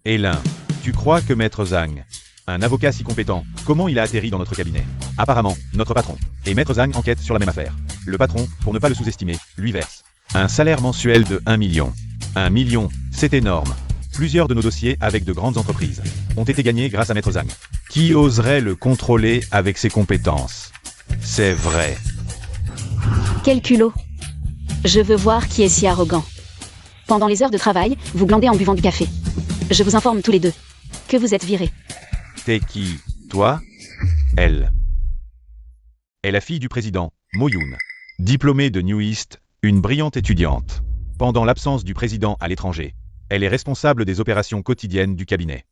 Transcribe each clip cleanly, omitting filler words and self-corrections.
Et l'un. Tu crois que Maître Zhang, un avocat si compétent, comment il a atterri dans notre cabinet? Apparemment, notre patron. Et Maître Zhang enquête sur la même affaire. Le patron, pour ne pas le sous-estimer, lui verse un salaire mensuel de 1 million. 1 million, c'est énorme. Plusieurs de nos dossiers avec de grandes entreprises ont été gagnés grâce à Maître Zhang. Qui oserait le contrôler avec ses compétences? C'est vrai. Quel culot. Je veux voir qui est si arrogant. Pendant les heures de travail, vous glandez en buvant du café. Je vous informe tous les deux que vous êtes virés. T'es qui? Toi? Elle. Est la fille du président, Mo Yoon. Diplômée de New East, une brillante étudiante. Pendant l'absence du président à l'étranger, elle est responsable des opérations quotidiennes du cabinet.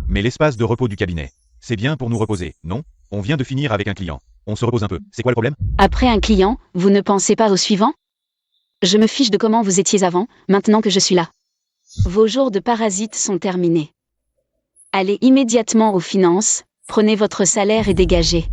Mais l'espace de repos du cabinet, c'est bien pour nous reposer, non? On vient de finir avec un client. On se repose un peu. C'est quoi le problème? Après un client, vous ne pensez pas au suivant? Je me fiche de comment vous étiez avant, maintenant que je suis là. Vos jours de parasite sont terminés. Allez immédiatement aux finances, prenez votre salaire et dégagez.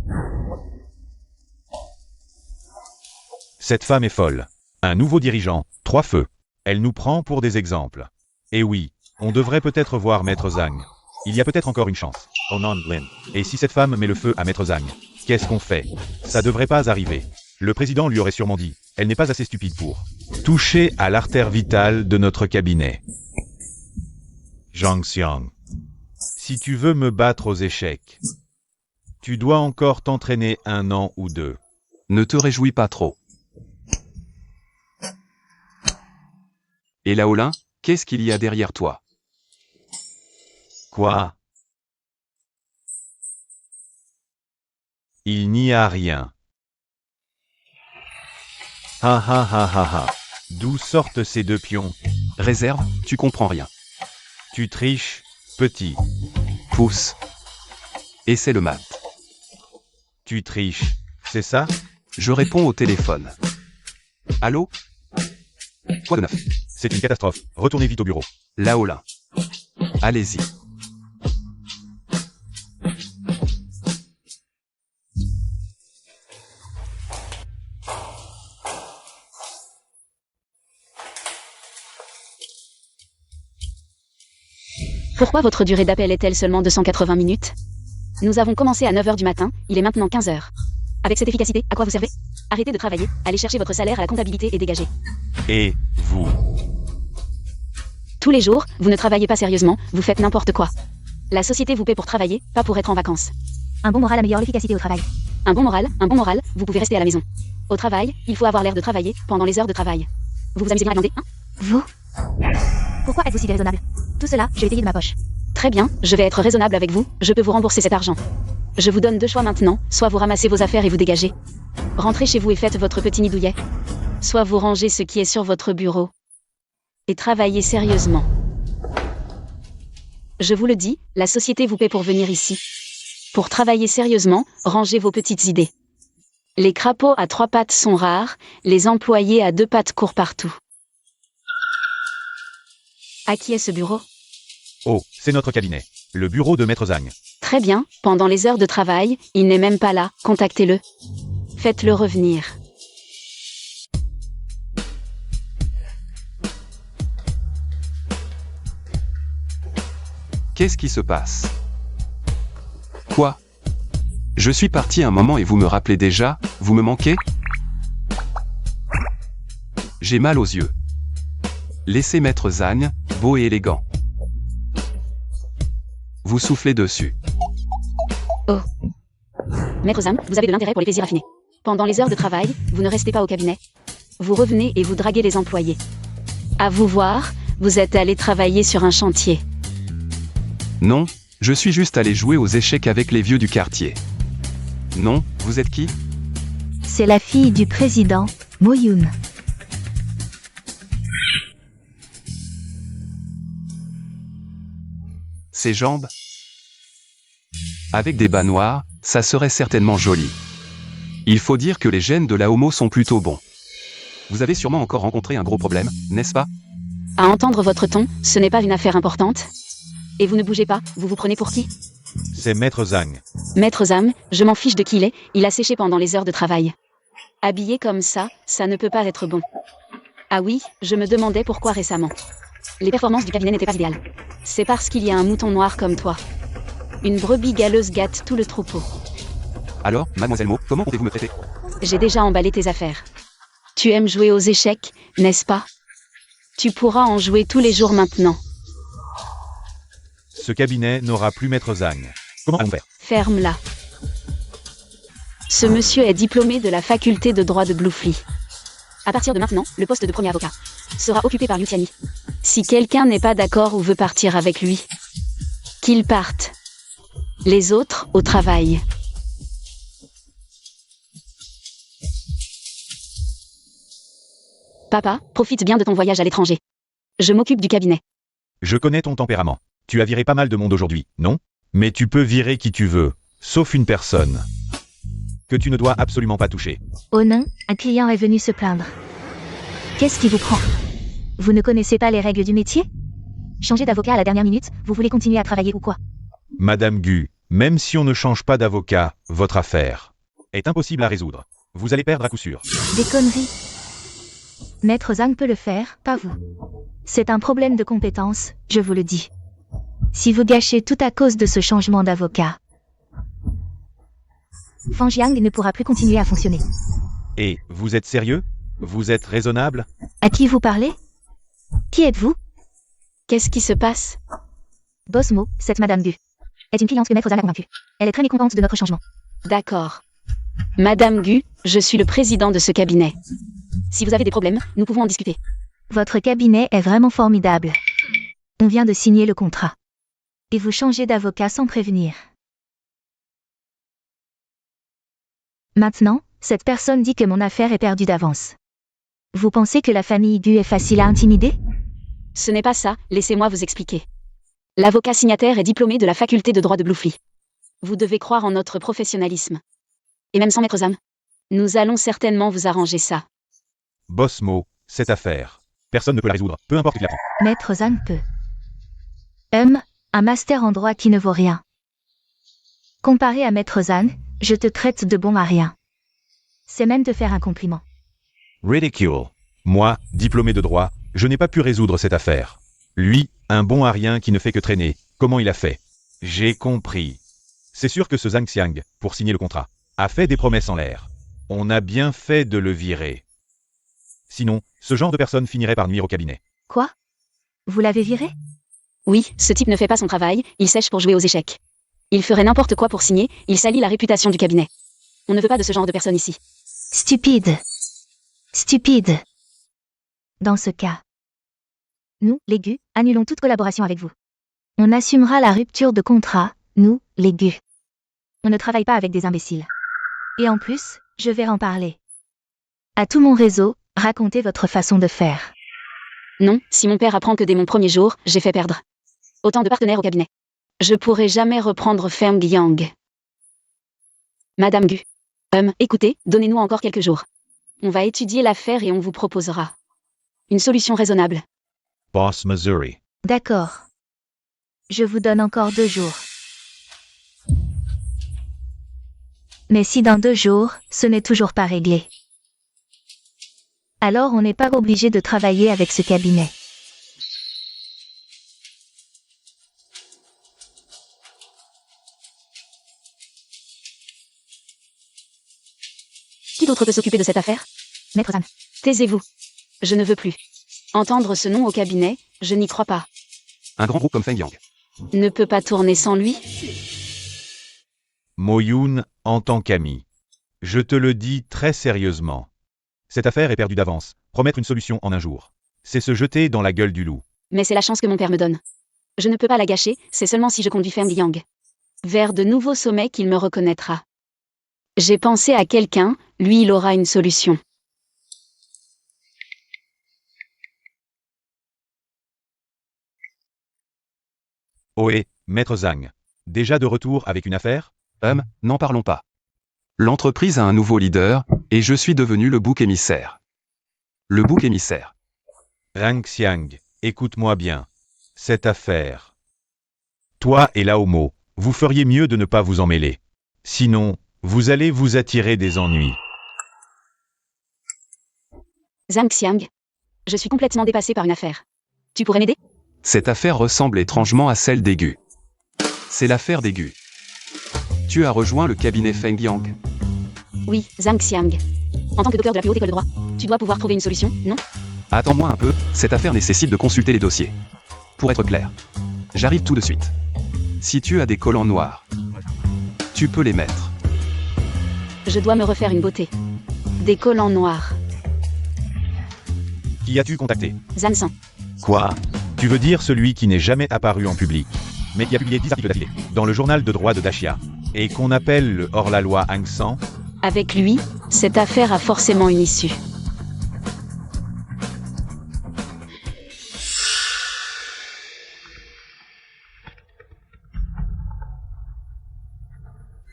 Cette femme est folle. Un nouveau dirigeant, 3 feux. Elle nous prend pour des exemples. Et oui, on devrait peut-être voir Maître Zhang. Il y a peut-être encore une chance. Oh non, Lin. Et si cette femme met le feu à Maître Zhang, qu'est-ce qu'on fait? Ça devrait pas arriver. Le président lui aurait sûrement dit, elle n'est pas assez stupide pour toucher à l'artère vitale de notre cabinet. Zhang Xiang. Si tu veux me battre aux échecs, tu dois encore t'entraîner 1 an ou 2. Ne te réjouis pas trop. Et Laolin, qu'est-ce qu'il y a derrière toi? Quoi? Il n'y a rien. Ha ha ha ha ha. D'où sortent ces 2 pions? Réserve, tu comprends rien. Tu triches, petit. Pousse. Et c'est le mat. Tu triches, c'est ça? Je réponds au téléphone. Allô? Quoi de neuf? C'est une catastrophe. Retournez vite au bureau. Laolin. Allez-y. Pourquoi votre durée d'appel est-elle seulement de 180 minutes? Nous avons commencé à 9h du matin, il est maintenant 15h. Avec cette efficacité, à quoi vous servez? Arrêtez de travailler, allez chercher votre salaire à la comptabilité et dégagez. Et vous? Tous les jours, vous ne travaillez pas sérieusement, vous faites n'importe quoi. La société vous paie pour travailler, pas pour être en vacances. Un bon moral améliore l'efficacité au travail. Un bon moral, vous pouvez rester à la maison. Au travail, il faut avoir l'air de travailler, pendant les heures de travail. Vous vous amusez bien à glander, hein? Vous? Pourquoi êtes-vous si déraisonnable? Tout cela, je vais payer de ma poche. Très bien, je vais être raisonnable avec vous, je peux vous rembourser cet argent. Je vous donne 2 choix maintenant, soit vous ramassez vos affaires et vous dégagez. Rentrez chez vous et faites votre petit nid douillet. Soit vous rangez ce qui est sur votre bureau. Et travaillez sérieusement. Je vous le dis, la société vous paie pour venir ici. Pour travailler sérieusement, rangez vos petites idées. Les crapauds à 3 pattes sont rares, les employés à 2 pattes courent partout. À qui est ce bureau? Oh, c'est notre cabinet. Le bureau de Maître Zhang. Très bien, pendant les heures de travail, il n'est même pas là, contactez-le. Faites-le revenir. Qu'est-ce qui se passe? Quoi? Je suis parti un moment et vous me rappelez déjà, vous me manquez? J'ai mal aux yeux. Laissez Maître Zhang, beau et élégant. Vous soufflez dessus. Oh. Maître Zhang, vous avez de l'intérêt pour les plaisirs affinés. Pendant les heures de travail, vous ne restez pas au cabinet. Vous revenez et vous draguez les employés. À vous voir, vous êtes allé travailler sur un chantier. Non, je suis juste allé jouer aux échecs avec les vieux du quartier. Non, vous êtes qui? C'est la fille du président, Mo Yoon. Ses jambes? Avec des bas noirs, ça serait certainement joli. Il faut dire que les gènes de la homo sont plutôt bons. Vous avez sûrement encore rencontré un gros problème, n'est-ce pas? À entendre votre ton, ce n'est pas une affaire importante. Et vous ne bougez pas, vous vous prenez pour qui? C'est Maître Zhang. Maître Zhang, je m'en fiche de qui il a séché pendant les heures de travail. Habillé comme ça ne peut pas être bon. Ah oui, je me demandais pourquoi récemment. Les performances du cabinet n'étaient pas idéales. C'est parce qu'il y a un mouton noir comme toi. Une brebis galeuse gâte tout le troupeau. Alors, mademoiselle Mo, comment comptez-vous me traiter? J'ai déjà emballé tes affaires. Tu aimes jouer aux échecs, n'est-ce pas? Tu pourras en jouer tous les jours maintenant. Ce cabinet n'aura plus Maître Zhang. Comment allons-nous faire? Ferme-la. Ce monsieur est diplômé de la faculté de droit de Bluefly. À partir de maintenant, le poste de premier avocat sera occupé par Liu Tianyi. Si quelqu'un n'est pas d'accord ou veut partir avec lui, qu'il parte. Les autres, au travail. Papa, profite bien de ton voyage à l'étranger. Je m'occupe du cabinet. Je connais ton tempérament. Tu as viré pas mal de monde aujourd'hui, non? Mais tu peux virer qui tu veux, sauf une personne que tu ne dois absolument pas toucher. Oh non, un client est venu se plaindre. Qu'est-ce qui vous prend? Vous ne connaissez pas les règles du métier? Changer d'avocat à la dernière minute, vous voulez continuer à travailler ou quoi? Madame Gu, même si on ne change pas d'avocat, votre affaire est impossible à résoudre. Vous allez perdre à coup sûr. Des conneries. Maître Zhang peut le faire, pas vous. C'est un problème de compétence, je vous le dis. Si vous gâchez tout à cause de ce changement d'avocat, Fang Jiang ne pourra plus continuer à fonctionner. Et, vous êtes sérieux? Vous êtes raisonnable? À qui vous parlez? Qui êtes-vous? Qu'est-ce qui se passe? Boss Mo, cette Madame Gu est une cliente que Maître Zhang a convaincue. Elle est très mécontente de notre changement. D'accord. Madame Gu, je suis le président de ce cabinet. Si vous avez des problèmes, nous pouvons en discuter. Votre cabinet est vraiment formidable. On vient de signer le contrat. Et vous changez d'avocat sans prévenir. Maintenant, cette personne dit que mon affaire est perdue d'avance. Vous pensez que la famille Gu est facile à intimider? Ce n'est pas ça, laissez-moi vous expliquer. L'avocat signataire est diplômé de la faculté de droit de Bluefly. Vous devez croire en notre professionnalisme. Et même sans Maître Zhang, nous allons certainement vous arranger ça. Boss Mo, cette affaire. Personne ne peut la résoudre, peu importe qui la prend. Maître Zhang peut. Un master en droit qui ne vaut rien. Comparé à Maître Zhang, je te traite de bon à rien. C'est même te faire un compliment. Ridicule. Moi, diplômé de droit, je n'ai pas pu résoudre cette affaire. Lui, un bon à rien qui ne fait que traîner. Comment il a fait? J'ai compris. C'est sûr que ce Zhang Xiang, pour signer le contrat, a fait des promesses en l'air. On a bien fait de le virer. Sinon, ce genre de personne finirait par nuire au cabinet. Quoi? Vous l'avez viré? Oui, ce type ne fait pas son travail, il sèche pour jouer aux échecs. Il ferait n'importe quoi pour signer, il salit la réputation du cabinet. On ne veut pas de ce genre de personne ici. Stupide. Stupide. Dans ce cas, nous, les Gu, annulons toute collaboration avec vous. On assumera la rupture de contrat, nous, les Gu. On ne travaille pas avec des imbéciles. Et en plus, je vais en parler. À tout mon réseau, racontez votre façon de faire. Non, si mon père apprend que dès mon premier jour, j'ai fait perdre autant de partenaires au cabinet, je pourrai jamais reprendre Feng Yang. Madame Gu. Écoutez, donnez-nous encore quelques jours. On va étudier l'affaire et on vous proposera une solution raisonnable. Boss Missouri. D'accord. Je vous donne encore 2 jours. Mais si dans 2 jours, ce n'est toujours pas réglé, alors on n'est pas obligé de travailler avec ce cabinet. Qui d'autre peut s'occuper de cette affaire? Maître Zhang. Taisez-vous. Je ne veux plus entendre ce nom au cabinet, je n'y crois pas. Un grand groupe comme Feng Yang. Ne peut pas tourner sans lui? Mo Yun, en tant qu'ami. Je te le dis très sérieusement. Cette affaire est perdue d'avance. Promettre une solution en un jour, c'est se jeter dans la gueule du loup. Mais c'est la chance que mon père me donne. Je ne peux pas la gâcher, c'est seulement si je conduis Feng Yang vers de nouveaux sommets qu'il me reconnaîtra. J'ai pensé à quelqu'un, lui il aura une solution. Ohé, Maître Zhang. Déjà de retour avec une affaire? N'en parlons pas. L'entreprise a un nouveau leader, et je suis devenu le bouc émissaire. Le bouc émissaire. Zhang Xiang, écoute-moi bien. Cette affaire. Toi et Lao Mo, vous feriez mieux de ne pas vous en mêler. Sinon, vous allez vous attirer des ennuis. Zhang Xiang. Je suis complètement dépassée par une affaire. Tu pourrais m'aider? Cette affaire ressemble étrangement à celle d'Aigu. C'est l'affaire d'Aigu. Tu as rejoint le cabinet Feng Yang. Oui, Zhang Xiang. En tant que docteur de la plus haute école de droit, tu dois pouvoir trouver une solution, non? Attends-moi un peu, cette affaire nécessite de consulter les dossiers. Pour être clair, j'arrive tout de suite. Si tu as des collants noirs, tu peux les mettre. Je dois me refaire une beauté. Des collants noirs. Qui as-tu contacté? Zhang San. Quoi? Tu veux dire celui qui n'est jamais apparu en public, mais qui a publié 10 articles d'affilée, dans le journal de droit de Dachia, et qu'on appelle le hors-la-loi Hang San? Avec lui, cette affaire a forcément une issue.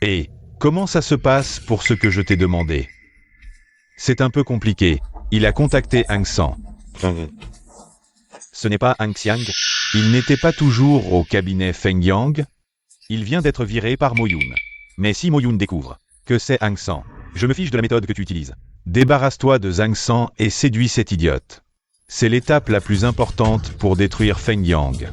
Et comment ça se passe pour ce que je t'ai demandé? C'est un peu compliqué. Il a contacté Hang San. Ce n'est pas Hang Xiang? Il n'était pas toujours au cabinet Feng Yang? Il vient d'être viré par Mo Yun. Mais si Mo Yun découvre que c'est Hang San, je me fiche de la méthode que tu utilises. Débarrasse-toi de Zhang San et séduis cette idiote. C'est l'étape la plus importante pour détruire Feng Yang.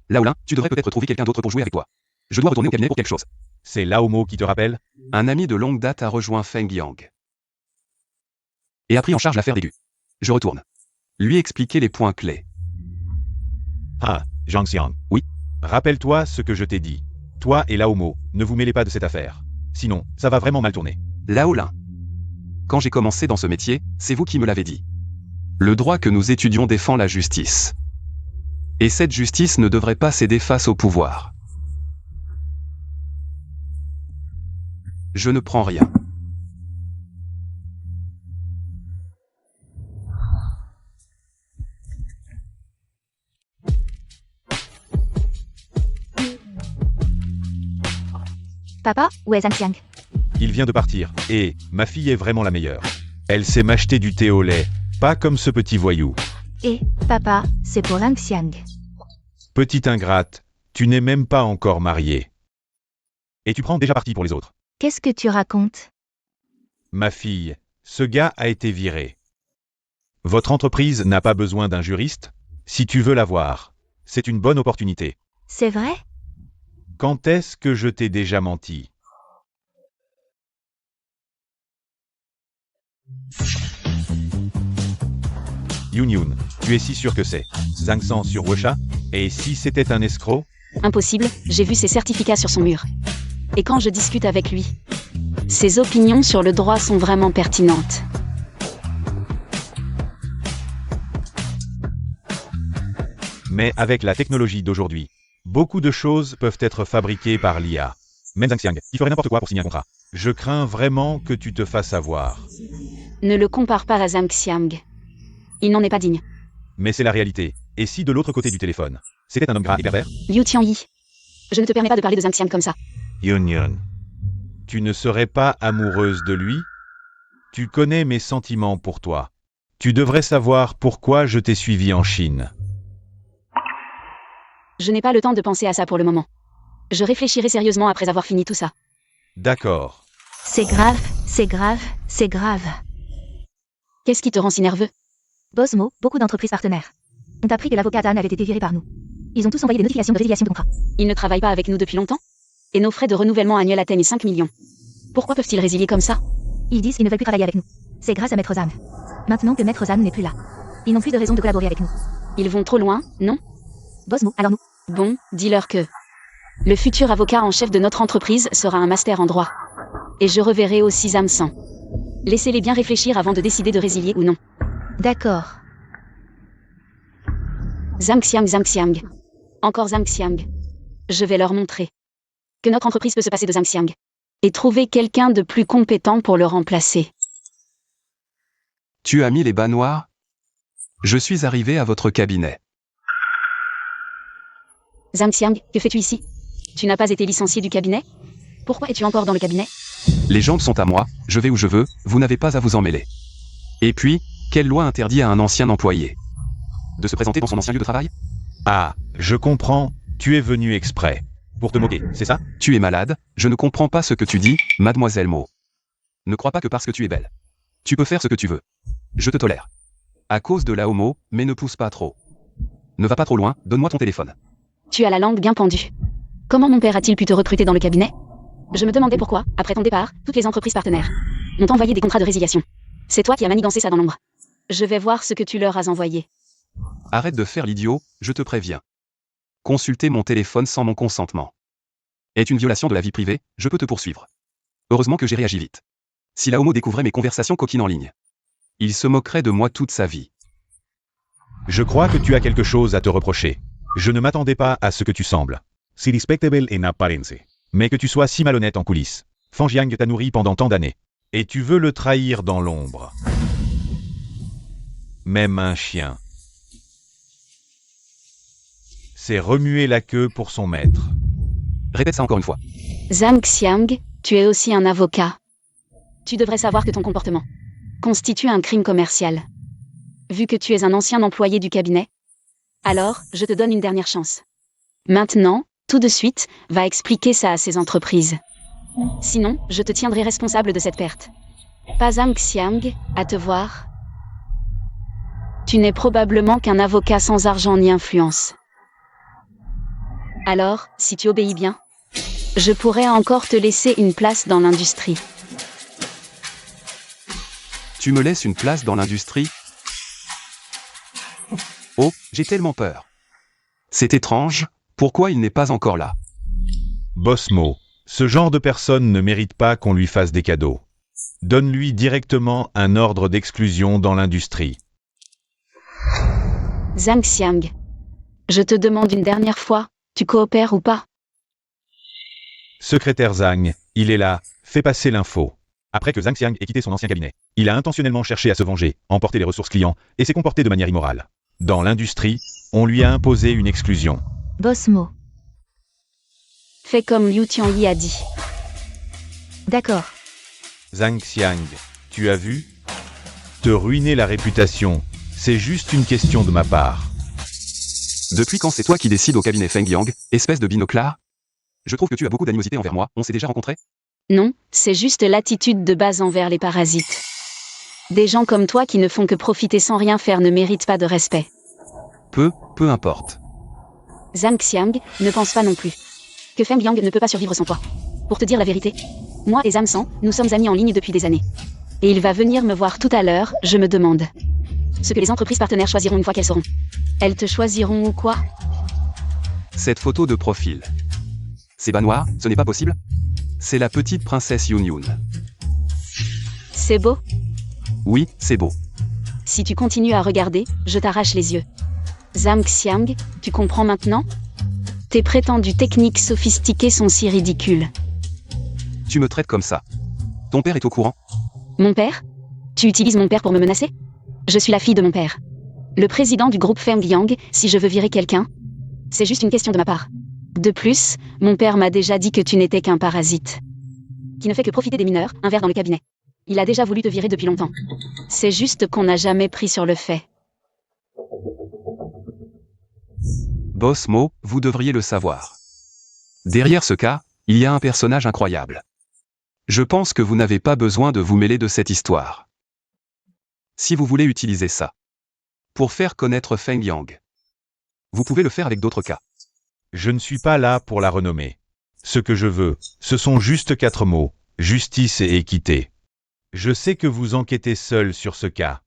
Laolin, tu devrais peut-être trouver quelqu'un d'autre pour jouer avec toi. Je dois retourner au cabinet pour quelque chose. C'est Lao Mo qui te rappelle? Un ami de longue date a rejoint Feng Yang. Et a pris en charge l'affaire d'Aigu. Je retourne. Lui expliquer les points clés. Ah, Zhang Xiang. Oui. Rappelle-toi ce que je t'ai dit. Toi et Lao Mo, ne vous mêlez pas de cette affaire. Sinon, ça va vraiment mal tourner. Laolin. Quand j'ai commencé dans ce métier, c'est vous qui me l'avez dit. Le droit que nous étudions défend la justice. Et cette justice ne devrait pas céder face au pouvoir. Je ne prends rien. Papa, où est Zhang Xiang? Il vient de partir, et ma fille est vraiment la meilleure. Elle sait m'acheter du thé au lait, pas comme ce petit voyou. Et, papa, c'est pour Zhang Xiang. Petite ingrate, tu n'es même pas encore mariée. Et tu prends déjà parti pour les autres. Qu'est-ce que tu racontes? Ma fille, ce gars a été viré. Votre entreprise n'a pas besoin d'un juriste? Si tu veux l'avoir, c'est une bonne opportunité. C'est vrai? Quand est-ce que je t'ai déjà menti? Yun, tu es si sûr que c'est Zhang San sur Wusha? Et si c'était un escroc? Impossible, j'ai vu ses certificats sur son mur. Et quand je discute avec lui, ses opinions sur le droit sont vraiment pertinentes. Mais avec la technologie d'aujourd'hui, beaucoup de choses peuvent être fabriquées par l'IA. Même Zhang Xiang, il ferait n'importe quoi pour signer un contrat. Je crains vraiment que tu te fasses avoir. Ne le compare pas à Zhang Xiang. Il n'en est pas digne. Mais c'est la réalité. Et si de l'autre côté du téléphone, c'était un homme gras et pervers? Liu Tianyi. Je ne te permets pas de parler de Zhang Xiang comme ça. Yun. Tu ne serais pas amoureuse de lui? Tu connais mes sentiments pour toi. Tu devrais savoir pourquoi je t'ai suivi en Chine. Je n'ai pas le temps de penser à ça pour le moment. Je réfléchirai sérieusement après avoir fini tout ça. D'accord. C'est grave, c'est grave, c'est grave. Qu'est-ce qui te rend si nerveux? Bosmo, beaucoup d'entreprises partenaires ont appris que l'avocat Dan avait été viré par nous. Ils ont tous envoyé des notifications de résiliation de contrat. Ils ne travaillent pas avec nous depuis longtemps? Et nos frais de renouvellement annuels atteignent 5 millions. Pourquoi peuvent-ils résilier comme ça? Ils disent qu'ils ne veulent plus travailler avec nous. C'est grâce à Maître Zan. Maintenant que Maître Zan n'est plus là, ils n'ont plus de raison de collaborer avec nous. Ils vont trop loin, non? Bosmo, alors nous. Bon, dis-leur que le futur avocat en chef de notre entreprise sera un master en droit. Et je reverrai aussi Zhang San. Laissez-les bien réfléchir avant de décider de résilier ou non. D'accord. Zhang Xiang. Encore Zhang Xiang. Je vais leur montrer que notre entreprise peut se passer de Zhang Xiang. Et trouver quelqu'un de plus compétent pour le remplacer. Tu as mis les bas noirs? Je suis arrivé à votre cabinet. Zhang Xiang, que fais-tu ici? Tu n'as pas été licencié du cabinet? Pourquoi es-tu encore dans le cabinet? Les jambes sont à moi, je vais où je veux, vous n'avez pas à vous en mêler. Et puis, quelle loi interdit à un ancien employé de se présenter dans son ancien lieu de travail? Ah, je comprends, tu es venu exprès. Pour te moquer, c'est ça? Tu es malade, je ne comprends pas ce que tu dis, mademoiselle Mo. Ne crois pas que parce que tu es belle, tu peux faire ce que tu veux. Je te tolère. À cause de la homo, mais ne pousse pas trop. Ne va pas trop loin, donne-moi ton téléphone. Tu as la langue bien pendue. Comment mon père a-t-il pu te recruter dans le cabinet? Je me demandais pourquoi, après ton départ, toutes les entreprises partenaires m'ont envoyé des contrats de résiliation. C'est toi qui as manigancé ça dans l'ombre. Je vais voir ce que tu leur as envoyé. Arrête de faire l'idiot, je te préviens. Consulter mon téléphone sans mon consentement est une violation de la vie privée, je peux te poursuivre. Heureusement que j'ai réagi vite. Si la homo découvrait mes conversations coquines en ligne, il se moquerait de moi toute sa vie. Je crois que tu as quelque chose à te reprocher. Je ne m'attendais pas à ce que tu sembles. Si respectable en apparence. Mais que tu sois si malhonnête en coulisses. Feng Jiang t'a nourri pendant tant d'années. Et tu veux le trahir dans l'ombre. Même un chien. C'est remuer la queue pour son maître. Répète ça encore une fois. Zhang Xiang, tu es aussi un avocat. Tu devrais savoir que ton comportement constitue un crime commercial. Vu que tu es un ancien employé du cabinet, alors je te donne une dernière chance. Maintenant, tout de suite, va expliquer ça à ces entreprises. Sinon, je te tiendrai responsable de cette perte. Pas Zhang Xiang, à te voir. Tu n'es probablement qu'un avocat sans argent ni influence. Alors, si tu obéis bien, je pourrais encore te laisser une place dans l'industrie. Tu me laisses une place dans l'industrie? Oh, j'ai tellement peur. C'est étrange, pourquoi il n'est pas encore là? Boss Mo, ce genre de personne ne mérite pas qu'on lui fasse des cadeaux. Donne-lui directement un ordre d'exclusion dans l'industrie. Zhang Xiang, je te demande une dernière fois, tu coopères ou pas? Secrétaire Zhang, il est là, fais passer l'info. Après que Zhang Xiang ait quitté son ancien cabinet, il a intentionnellement cherché à se venger, emporter les ressources clients, et s'est comporté de manière immorale. Dans l'industrie, on lui a imposé une exclusion. Boss Mo. Fais comme Liu Tianyi a dit. D'accord. Zhang Xiang, tu as vu? Te ruiner la réputation, c'est juste une question de ma part. Depuis quand c'est toi qui décides au cabinet Feng Yang, espèce de binoclard? Je trouve que tu as beaucoup d'animosité envers moi, on s'est déjà rencontrés? Non, c'est juste l'attitude de base envers les parasites. Des gens comme toi qui ne font que profiter sans rien faire ne méritent pas de respect. Peu importe. Zhang Xiang ne pense pas non plus que Feng Yang ne peut pas survivre sans toi. Pour te dire la vérité, moi et Zhang San, nous sommes amis en ligne depuis des années. Et il va venir me voir tout à l'heure, je me demande ce que les entreprises partenaires choisiront une fois qu'elles sauront. Elles te choisiront ou quoi? Cette photo de profil. C'est bas noir, ce n'est pas possible? C'est la petite princesse Yun Yun. C'est beau? Oui, c'est beau. Si tu continues à regarder, je t'arrache les yeux. Zhang Xiang, tu comprends maintenant? Tes prétendues techniques sophistiquées sont si ridicules. Tu me traites comme ça. Ton père est au courant? Mon père? Tu utilises mon père pour me menacer? Je suis la fille de mon père. Le président du groupe Feng Yang, si je veux virer quelqu'un, c'est juste une question de ma part. De plus, mon père m'a déjà dit que tu n'étais qu'un parasite. Qui ne fait que profiter des mineurs, un verre dans le cabinet. Il a déjà voulu te virer depuis longtemps. C'est juste qu'on n'a jamais pris sur le fait. Boss Mo, vous devriez le savoir. Derrière ce cas, il y a un personnage incroyable. Je pense que vous n'avez pas besoin de vous mêler de cette histoire. Si vous voulez utiliser ça pour faire connaître Feng Yang, vous pouvez le faire avec d'autres cas. Je ne suis pas là pour la renommer. Ce que je veux, ce sont juste 4 mots, justice et équité. Je sais que vous enquêtez seul sur ce cas,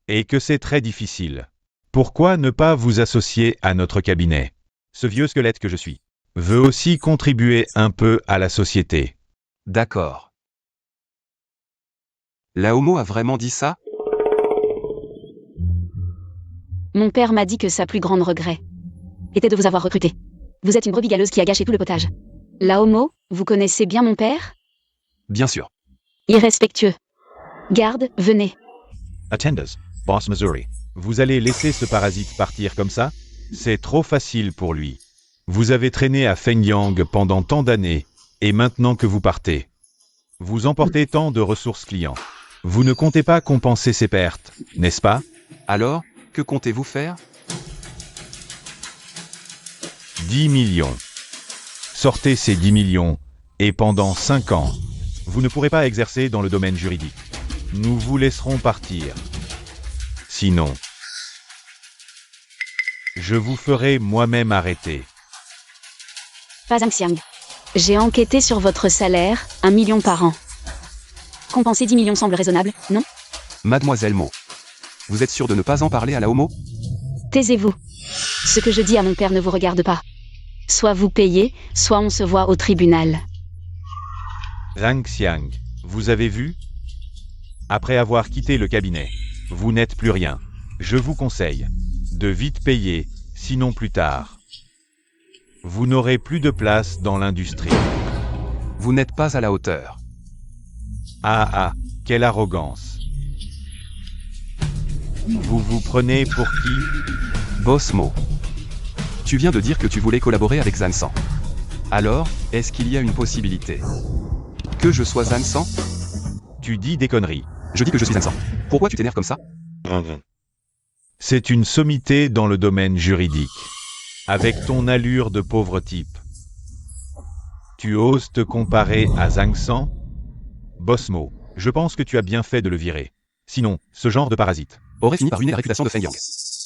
et que c'est très difficile. Pourquoi ne pas vous associer à notre cabinet? Ce vieux squelette que je suis veut aussi contribuer un peu à la société. D'accord. La homo a vraiment dit ça? Mon père m'a dit que sa plus grande regret était de vous avoir recruté. Vous êtes une brebis galeuse qui a gâché tout le potage. La homo, vous connaissez bien mon père? Bien sûr. Irrespectueux. Garde, venez. Attendez, Boss Missouri. Vous allez laisser ce parasite partir comme ça? C'est trop facile pour lui. Vous avez traîné à Feng Yang pendant tant d'années, et maintenant que vous partez, vous emportez tant de ressources clients. Vous ne comptez pas compenser ces pertes, n'est-ce pas? Alors, que comptez-vous faire? 10 millions. Sortez ces 10 millions, et pendant 5 ans, vous ne pourrez pas exercer dans le domaine juridique. Nous vous laisserons partir. Sinon, Je vous ferai moi-même arrêter. Pas Zhang Xiang. J'ai enquêté sur votre salaire, 1 million par an. Compenser 10 millions semble raisonnable, non? Mademoiselle Mo. Vous êtes sûre de ne pas en parler à la homo? Taisez-vous. Ce que je dis à mon père ne vous regarde pas. Soit vous payez, soit on se voit au tribunal. Zhang Xiang, vous avez vu? Après avoir quitté le cabinet, vous n'êtes plus rien. Je vous conseille de vite payer, sinon plus tard. Vous n'aurez plus de place dans l'industrie. Vous n'êtes pas à la hauteur. Ah, quelle arrogance. Vous vous prenez pour qui? Boss Mo. Tu viens de dire que tu voulais collaborer avec Zansan. Alors, est-ce qu'il y a une possibilité que je sois Zansan? Tu dis des conneries. Je dis que je suis Zansan. Pourquoi tu t'énerves comme ça? C'est une sommité dans le domaine juridique. Avec ton allure de pauvre type. Tu oses te comparer à Zhang San? Bossmo, je pense que tu as bien fait de le virer. Sinon, ce genre de parasite Aurait fini par ruiner la réputation de Feng Yang.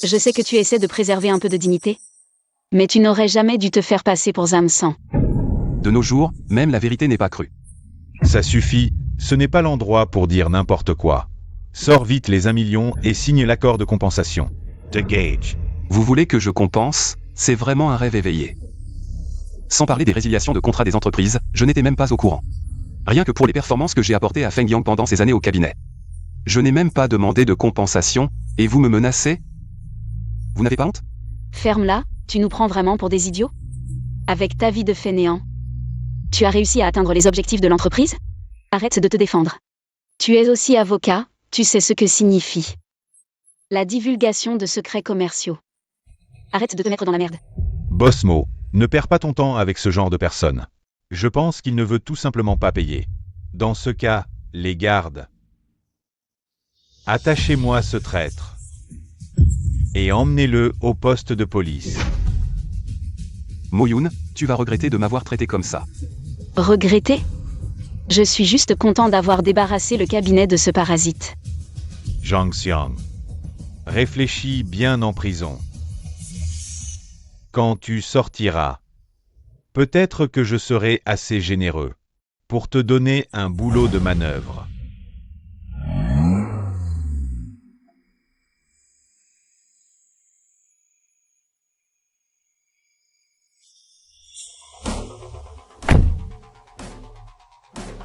Je sais que tu essaies de préserver un peu de dignité. Mais tu n'aurais jamais dû te faire passer pour Zhang San. De nos jours, même la vérité n'est pas crue. Ça suffit, ce n'est pas l'endroit pour dire n'importe quoi. Sors vite les 1 million et signe l'accord de compensation. The Gage. Vous voulez que je compense? C'est vraiment un rêve éveillé. Sans parler des résiliations de contrats des entreprises, je n'étais même pas au courant. Rien que pour les performances que j'ai apportées à Feng Yang pendant ces années au cabinet. Je n'ai même pas demandé de compensation, et vous me menacez? Vous n'avez pas honte? Ferme-la, tu nous prends vraiment pour des idiots? Avec ta vie de fainéant. Tu as réussi à atteindre les objectifs de l'entreprise? Arrête de te défendre. Tu es aussi avocat, tu sais ce que signifie la divulgation de secrets commerciaux. Arrête de te mettre dans la merde. Bossmo, ne perds pas ton temps avec ce genre de personne. Je pense qu'il ne veut tout simplement pas payer. Dans ce cas, les gardes. Attachez-moi ce traître. Et emmenez-le au poste de police. Mo-Yoon, tu vas regretter de m'avoir traité comme ça. Regretter? Je suis juste content d'avoir débarrassé le cabinet de ce parasite. Zhang Xiang. Réfléchis bien en prison. Quand tu sortiras, peut-être que je serai assez généreux pour te donner un boulot de manœuvre.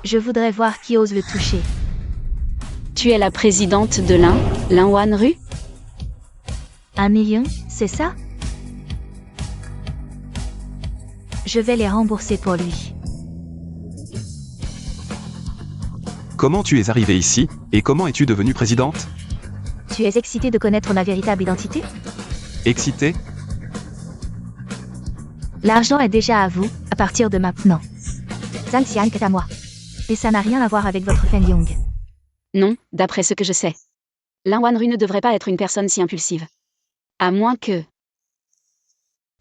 Je voudrais voir qui ose le toucher. Tu es la présidente de Linwan Rue? 1 million, c'est ça? Je vais les rembourser pour lui. Comment tu es arrivée ici, et comment es-tu devenue présidente? Tu es excité de connaître ma véritable identité? Excitée? L'argent est déjà à vous, à partir de maintenant. Zhang Xiang est à moi. Et ça n'a rien à voir avec votre Feng Yang. Non, d'après ce que je sais. Linwan Rue ne devrait pas être une personne si impulsive. À moins que...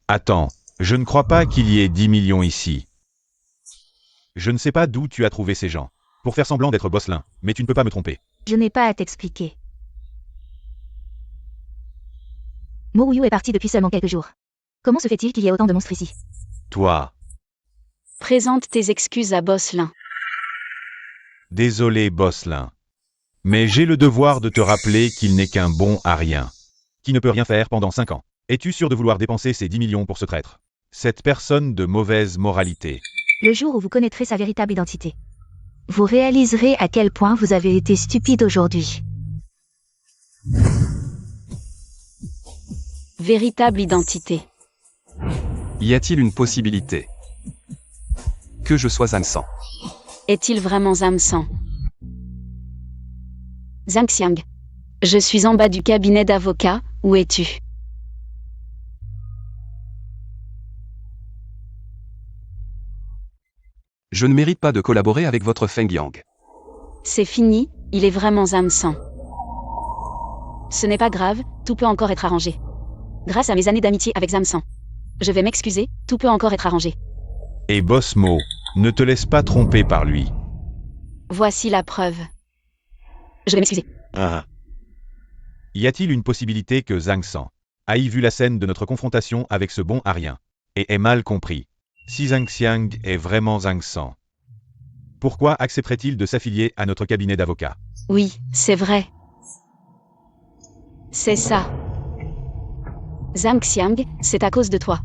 Attends, je ne crois pas qu'il y ait 10 millions ici. Je ne sais pas d'où tu as trouvé ces gens, pour faire semblant d'être Bosselin, mais tu ne peux pas me tromper. Je n'ai pas à t'expliquer. Mo Yu est parti depuis seulement quelques jours. Comment se fait-il qu'il y ait autant de monstres ici? Toi. Présente tes excuses à Bosselin. Désolé, Bosselin. Mais j'ai le devoir de te rappeler qu'il n'est qu'un bon à rien. Qui ne peut rien faire pendant 5 ans. Es-tu sûr de vouloir dépenser ces 10 millions pour ce traître? Cette personne de mauvaise moralité. Le jour où vous connaîtrez sa véritable identité, vous réaliserez à quel point vous avez été stupide aujourd'hui. Véritable identité. Y a-t-il une possibilité que je sois Zansan? Est-il vraiment Zhang San? Zhang Xiang. Je suis en bas du cabinet d'avocat, où es-tu? Je ne mérite pas de collaborer avec votre Feng Yang. C'est fini, il est vraiment Zhang San. Ce n'est pas grave, tout peut encore être arrangé. Grâce à mes années d'amitié avec Zhang San. Je vais m'excuser, tout peut encore être arrangé. Et Bossmo, ne te laisse pas tromper par lui. Voici la preuve. Je vais m'excuser. Y a-t-il une possibilité que Zhang San Ai vu la scène de notre confrontation avec ce bon Arien. Et est mal compris. Si Zhang Xiang est vraiment Zhang San, pourquoi accepterait-il de s'affilier à notre cabinet d'avocats? Oui, c'est vrai. C'est ça. Zhang Xiang, c'est à cause de toi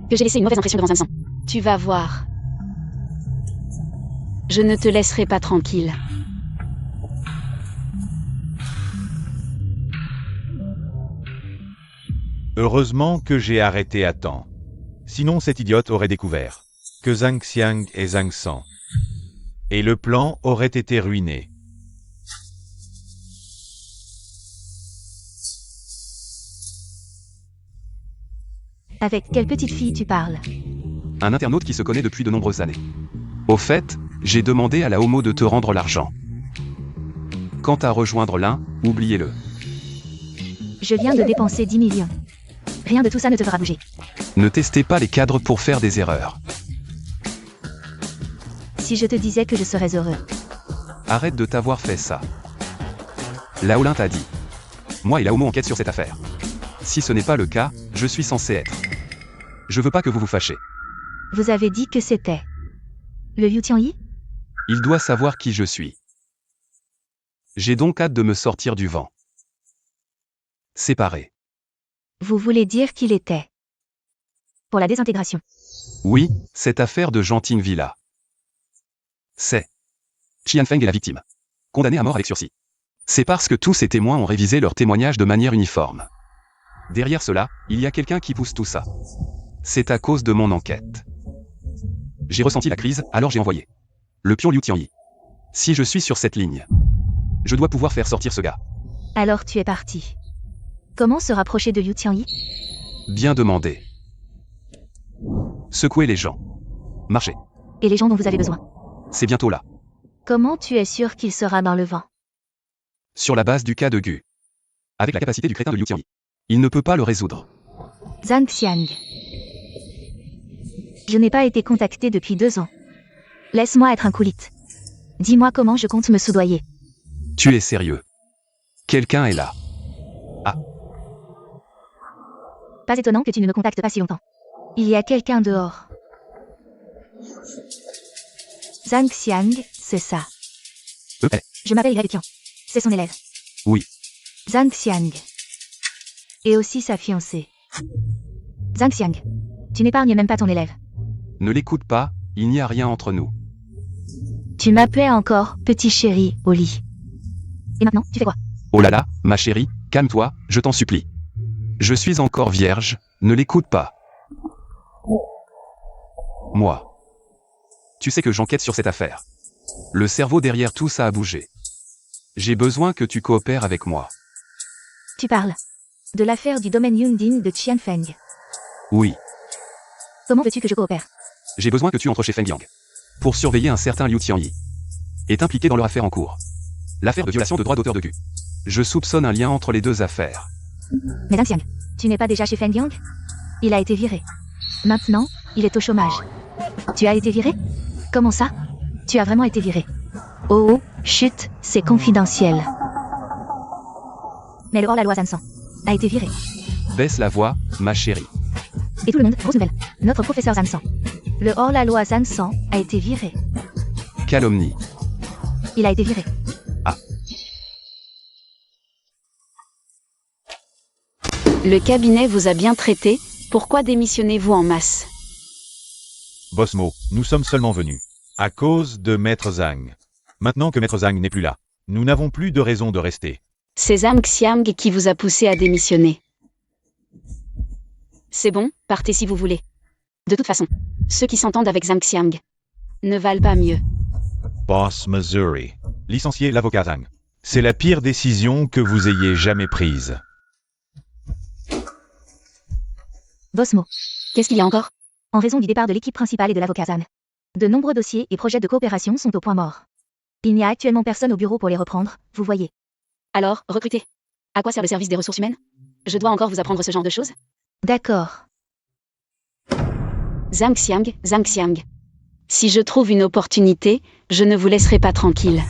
que j'ai laissé une mauvaise impression devant Zhang San. Tu vas voir. Je ne te laisserai pas tranquille. Heureusement que j'ai arrêté à temps. Sinon cette idiote aurait découvert que Zhang Xiang est Zhang San. Et le plan aurait été ruiné. Avec quelle petite fille tu parles? Un internaute qui se connaît depuis de nombreuses années. Au fait, j'ai demandé à la Homo de te rendre l'argent. Quant à rejoindre l'un, oubliez-le. Je viens de dépenser 10 millions. Rien de tout ça ne te fera bouger. Ne testez pas les cadres pour faire des erreurs. Si je te disais que je serais heureux. Arrête de t'avoir fait ça. Laolin t'a dit. Moi et la Homo enquête sur cette affaire. Si ce n'est pas le cas, je suis censé être. Je veux pas que vous vous fâchez. Vous avez dit que c'était le Liu Tianyi? Il doit savoir qui je suis. J'ai donc hâte de me sortir du vent. Séparé. Vous voulez dire qu'il était pour la désintégration? Oui, cette affaire de Gentine Villa. C'est Qianfeng est la victime. Condamnée à mort avec sursis. C'est parce que tous ces témoins ont révisé leurs témoignages de manière uniforme. Derrière cela, il y a quelqu'un qui pousse tout ça. C'est à cause de mon enquête. J'ai ressenti la crise, alors j'ai envoyé le pion Liu Tianyi. Si je suis sur cette ligne, je dois pouvoir faire sortir ce gars. Alors tu es parti. Comment se rapprocher de Liu Tianyi? Bien demandé. Secouez les gens. Marchez. Et les gens dont vous avez besoin? C'est bientôt là. Comment tu es sûr qu'il sera dans le vent? Sur la base du cas de Gu. Avec la capacité du crétin de Liu Tianyi. Il ne peut pas le résoudre. Zhang Xiang. Je n'ai pas été contacté depuis 2 ans. Laisse-moi être un coulite. Dis-moi comment je compte me soudoyer. Tu es sérieux? Quelqu'un est là. Pas étonnant que tu ne me contactes pas si longtemps. Il y a quelqu'un dehors. Zhang Xiang, c'est ça. Je m'appelle Greg Tian. C'est son élève. Oui. Zhang Xiang. Et aussi sa fiancée. Zhang Xiang. Tu n'épargnes même pas ton élève. Ne l'écoute pas, il n'y a rien entre nous. Tu m'appelais encore petit chéri au lit. Et maintenant, tu fais quoi? Oh là là, ma chérie, calme-toi, je t'en supplie. Je suis encore vierge, ne l'écoute pas. Moi. Tu sais que j'enquête sur cette affaire. Le cerveau derrière tout ça a bougé. J'ai besoin que tu coopères avec moi. Tu parles de l'affaire du domaine Yundin de Qianfeng. Oui. Comment veux-tu que je coopère? J'ai besoin que tu entres chez Feng Yang. Pour surveiller un certain Liu Tianyi. Est impliqué dans leur affaire en cours. L'affaire de violation de droit d'auteur de Gu. Je soupçonne un lien entre les deux affaires. Mais Zhang Xiang, tu n'es pas déjà chez Feng Yang? Il a été viré. Maintenant, il est au chômage. Tu as été viré? Comment ça? Tu as vraiment été viré. Oh, chut, c'est confidentiel. Mais le hors-la-loi Zhang San a été viré. Baisse la voix, ma chérie. Et tout le monde, grosse nouvelle. Notre professeur Zhang San. Le hors-la-loi Zhang San a été viré. Calomnie. Il a été viré. Le cabinet vous a bien traité, pourquoi démissionnez-vous en masse? Bosmo, nous sommes seulement venus à cause de Maître Zhang. Maintenant que Maître Zhang n'est plus là, nous n'avons plus de raison de rester. C'est Zhang Xiang qui vous a poussé à démissionner. C'est bon, partez si vous voulez. De toute façon, ceux qui s'entendent avec Zhang Xiang ne valent pas mieux. Boss Missouri. Licencier l'avocat Zhang. C'est la pire décision que vous ayez jamais prise. Bosmo. Qu'est-ce qu'il y a encore? En raison du départ de l'équipe principale et de l'avocat Zhang, de nombreux dossiers et projets de coopération sont au point mort. Il n'y a actuellement personne au bureau pour les reprendre, vous voyez. Alors, recrutez. À quoi sert le service des ressources humaines? Je dois encore vous apprendre ce genre de choses? D'accord. Zhang Xiang. Si je trouve une opportunité, je ne vous laisserai pas tranquille.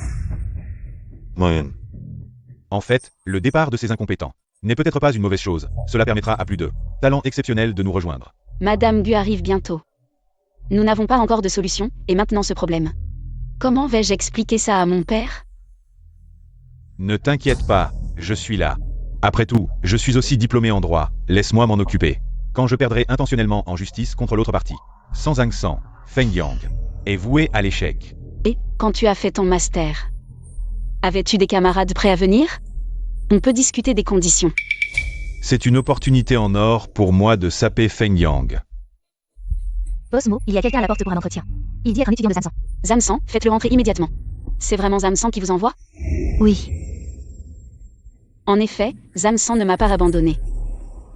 En fait, le départ de ces incompétents n'est peut-être pas une mauvaise chose. Cela permettra à plus de talents exceptionnels de nous rejoindre. Madame Gu arrive bientôt. Nous n'avons pas encore de solution, et maintenant ce problème. Comment vais-je expliquer ça à mon père? Ne t'inquiète pas, je suis là. Après tout, je suis aussi diplômé en droit, laisse-moi m'en occuper. Quand je perdrai intentionnellement en justice contre l'autre partie, sans Sang, Feng Yang est voué à l'échec. Et, quand tu as fait ton master, avais-tu des camarades prêts à venir? On peut discuter des conditions. C'est une opportunité en or pour moi de saper Feng Yang. Boss Mo, il y a quelqu'un à la porte pour un entretien. Il dit être un étudiant de Zamsan. Zamsan, faites-le rentrer immédiatement. C'est vraiment Zamsan qui vous envoie? Oui. En effet, Zamsan ne m'a pas abandonné.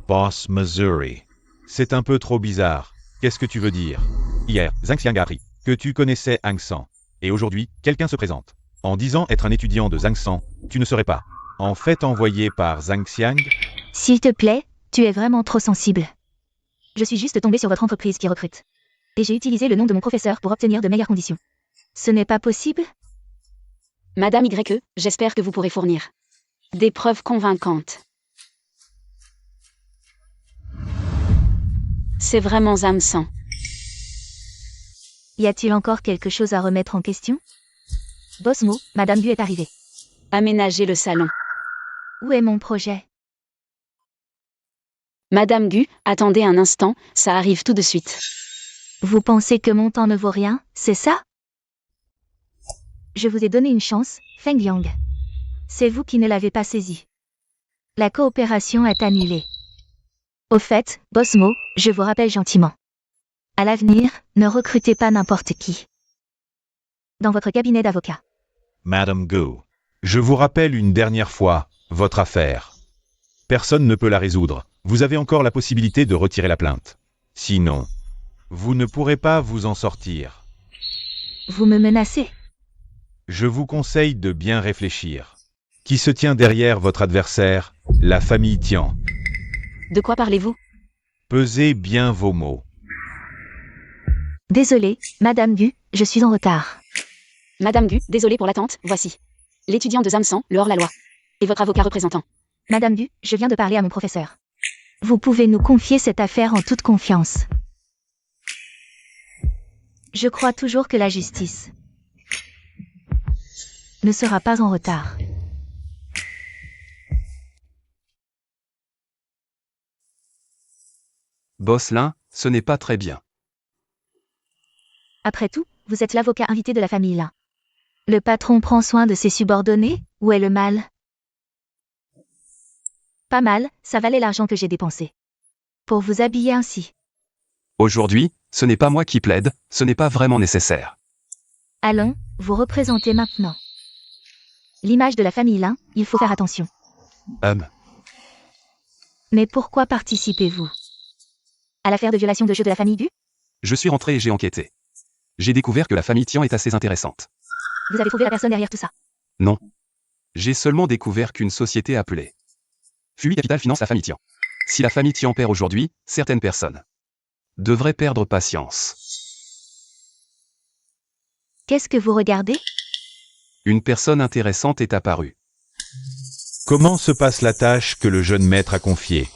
Boss Missouri. C'est un peu trop bizarre. Qu'est-ce que tu veux dire? Hier, Zhang Xiang a appris que tu connaissais Hang San. Et aujourd'hui, quelqu'un se présente. En disant être un étudiant de Zhang San, tu ne serais pas en fait envoyé par Zhang Xiang? S'il te plaît, tu es vraiment trop sensible. Je suis juste tombée sur votre entreprise qui recrute. Et j'ai utilisé le nom de mon professeur pour obtenir de meilleures conditions. Ce n'est pas possible? Madame YE, j'espère que vous pourrez fournir des preuves convaincantes. C'est vraiment Zamsan. Y a-t-il encore quelque chose à remettre en question? Boss Mo, Madame Gu est arrivée. Aménager le salon. Où est mon projet? Madame Gu, attendez un instant, ça arrive tout de suite. Vous pensez que mon temps ne vaut rien, c'est ça? Je vous ai donné une chance, Feng Yang. C'est vous qui ne l'avez pas saisie. La coopération est annulée. Au fait, Boss Mo, je vous rappelle gentiment. À l'avenir, ne recrutez pas n'importe qui. Dans votre cabinet d'avocat. Madame Gu, je vous rappelle une dernière fois, votre affaire. Personne ne peut la résoudre. Vous avez encore la possibilité de retirer la plainte. Sinon, vous ne pourrez pas vous en sortir. Vous me menacez? Je vous conseille de bien réfléchir. Qui se tient derrière votre adversaire, la famille Tian? De quoi parlez-vous? Pesez bien vos mots. Désolée, Madame Gu, je suis en retard. Madame Gu, désolée pour l'attente, voici. L'étudiant de Zamsan, le hors-la-loi. Et votre avocat représentant. Madame Gu, je viens de parler à mon professeur. Vous pouvez nous confier cette affaire en toute confiance. Je crois toujours que la justice ne sera pas en retard. Boss Lin, ce n'est pas très bien. Après tout, vous êtes l'avocat invité de la famille Lin. Le patron prend soin de ses subordonnés, où est le mal? Pas mal, ça valait l'argent que j'ai dépensé. Pour vous habiller ainsi. Aujourd'hui, ce n'est pas moi qui plaide, ce n'est pas vraiment nécessaire. Allons, vous représentez maintenant. L'image de la famille Lin, il faut faire attention. Mais pourquoi participez-vous à l'affaire de violation de jeu de la famille Gu? Je suis rentré et j'ai enquêté. J'ai découvert que la famille Tian est assez intéressante. Vous avez trouvé la personne derrière tout ça? Non. J'ai seulement découvert qu'une société appelée Fui Capital finance la famille Tian. Si la famille Tian perd aujourd'hui, certaines personnes devraient perdre patience. Qu'est-ce que vous regardez? Une personne intéressante est apparue. Comment se passe la tâche que le jeune maître a confiée?